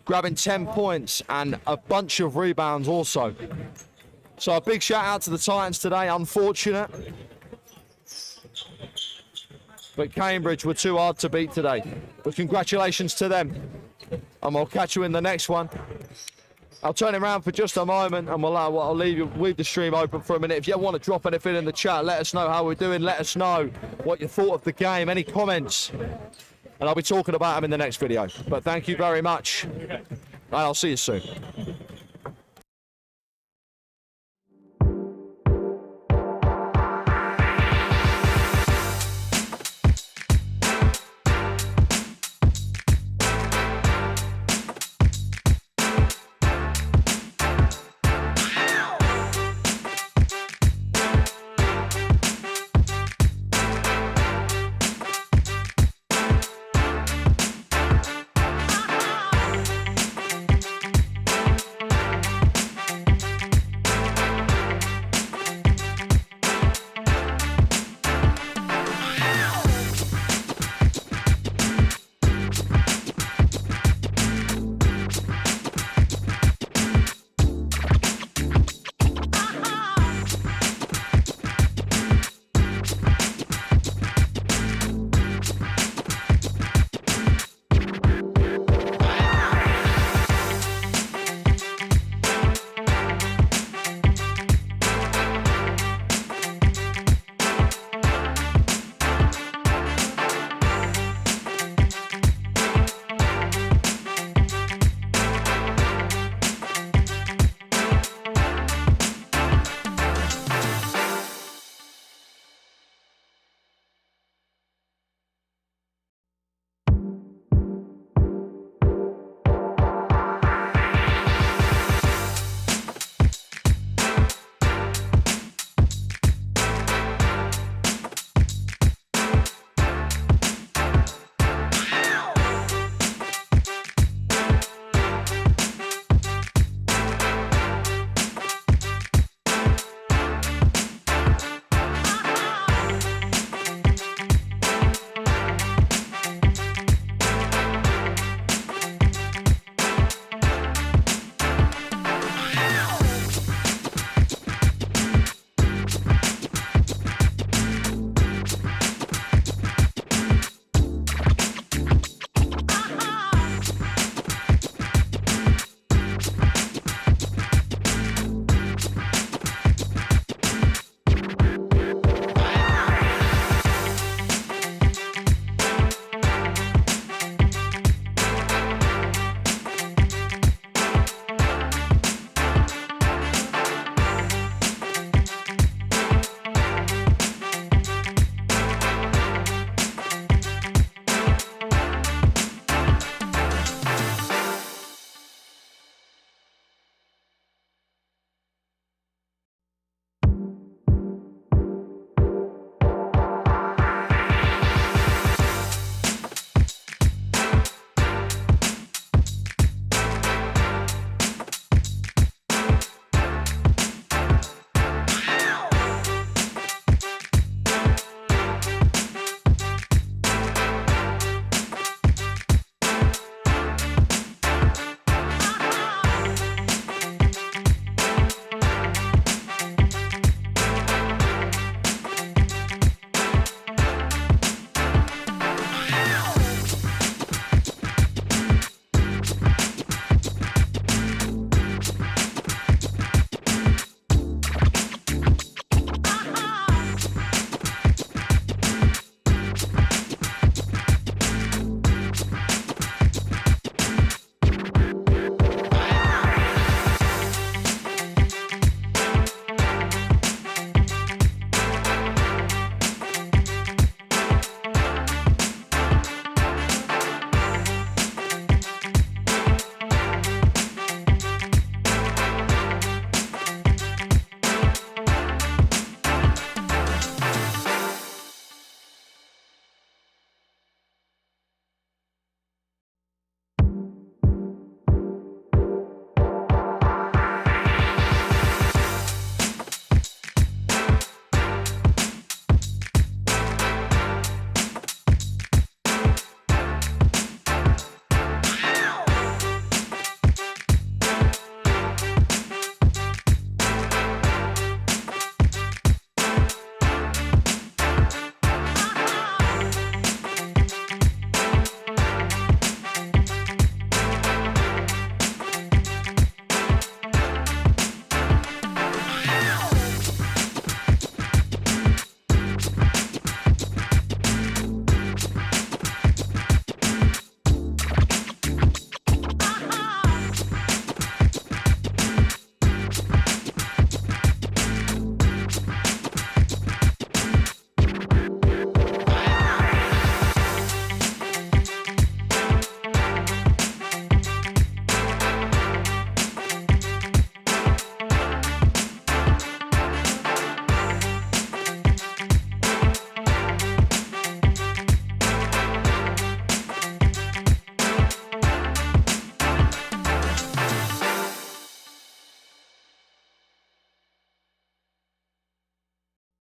grabbing 10 points and a bunch of rebounds also. So a big shout out to the Titans today. Unfortunate, but Cambridge were too hard to beat today. But congratulations to them. And we'll catch you in the next one. I'll turn it around for just a moment, and I'll leave the stream open for a minute. If you want to drop anything in the chat, let us know how we're doing. Let us know what you thought of the game. Any comments, and I'll be talking about them in the next video. But thank you very much, and I'll see you soon.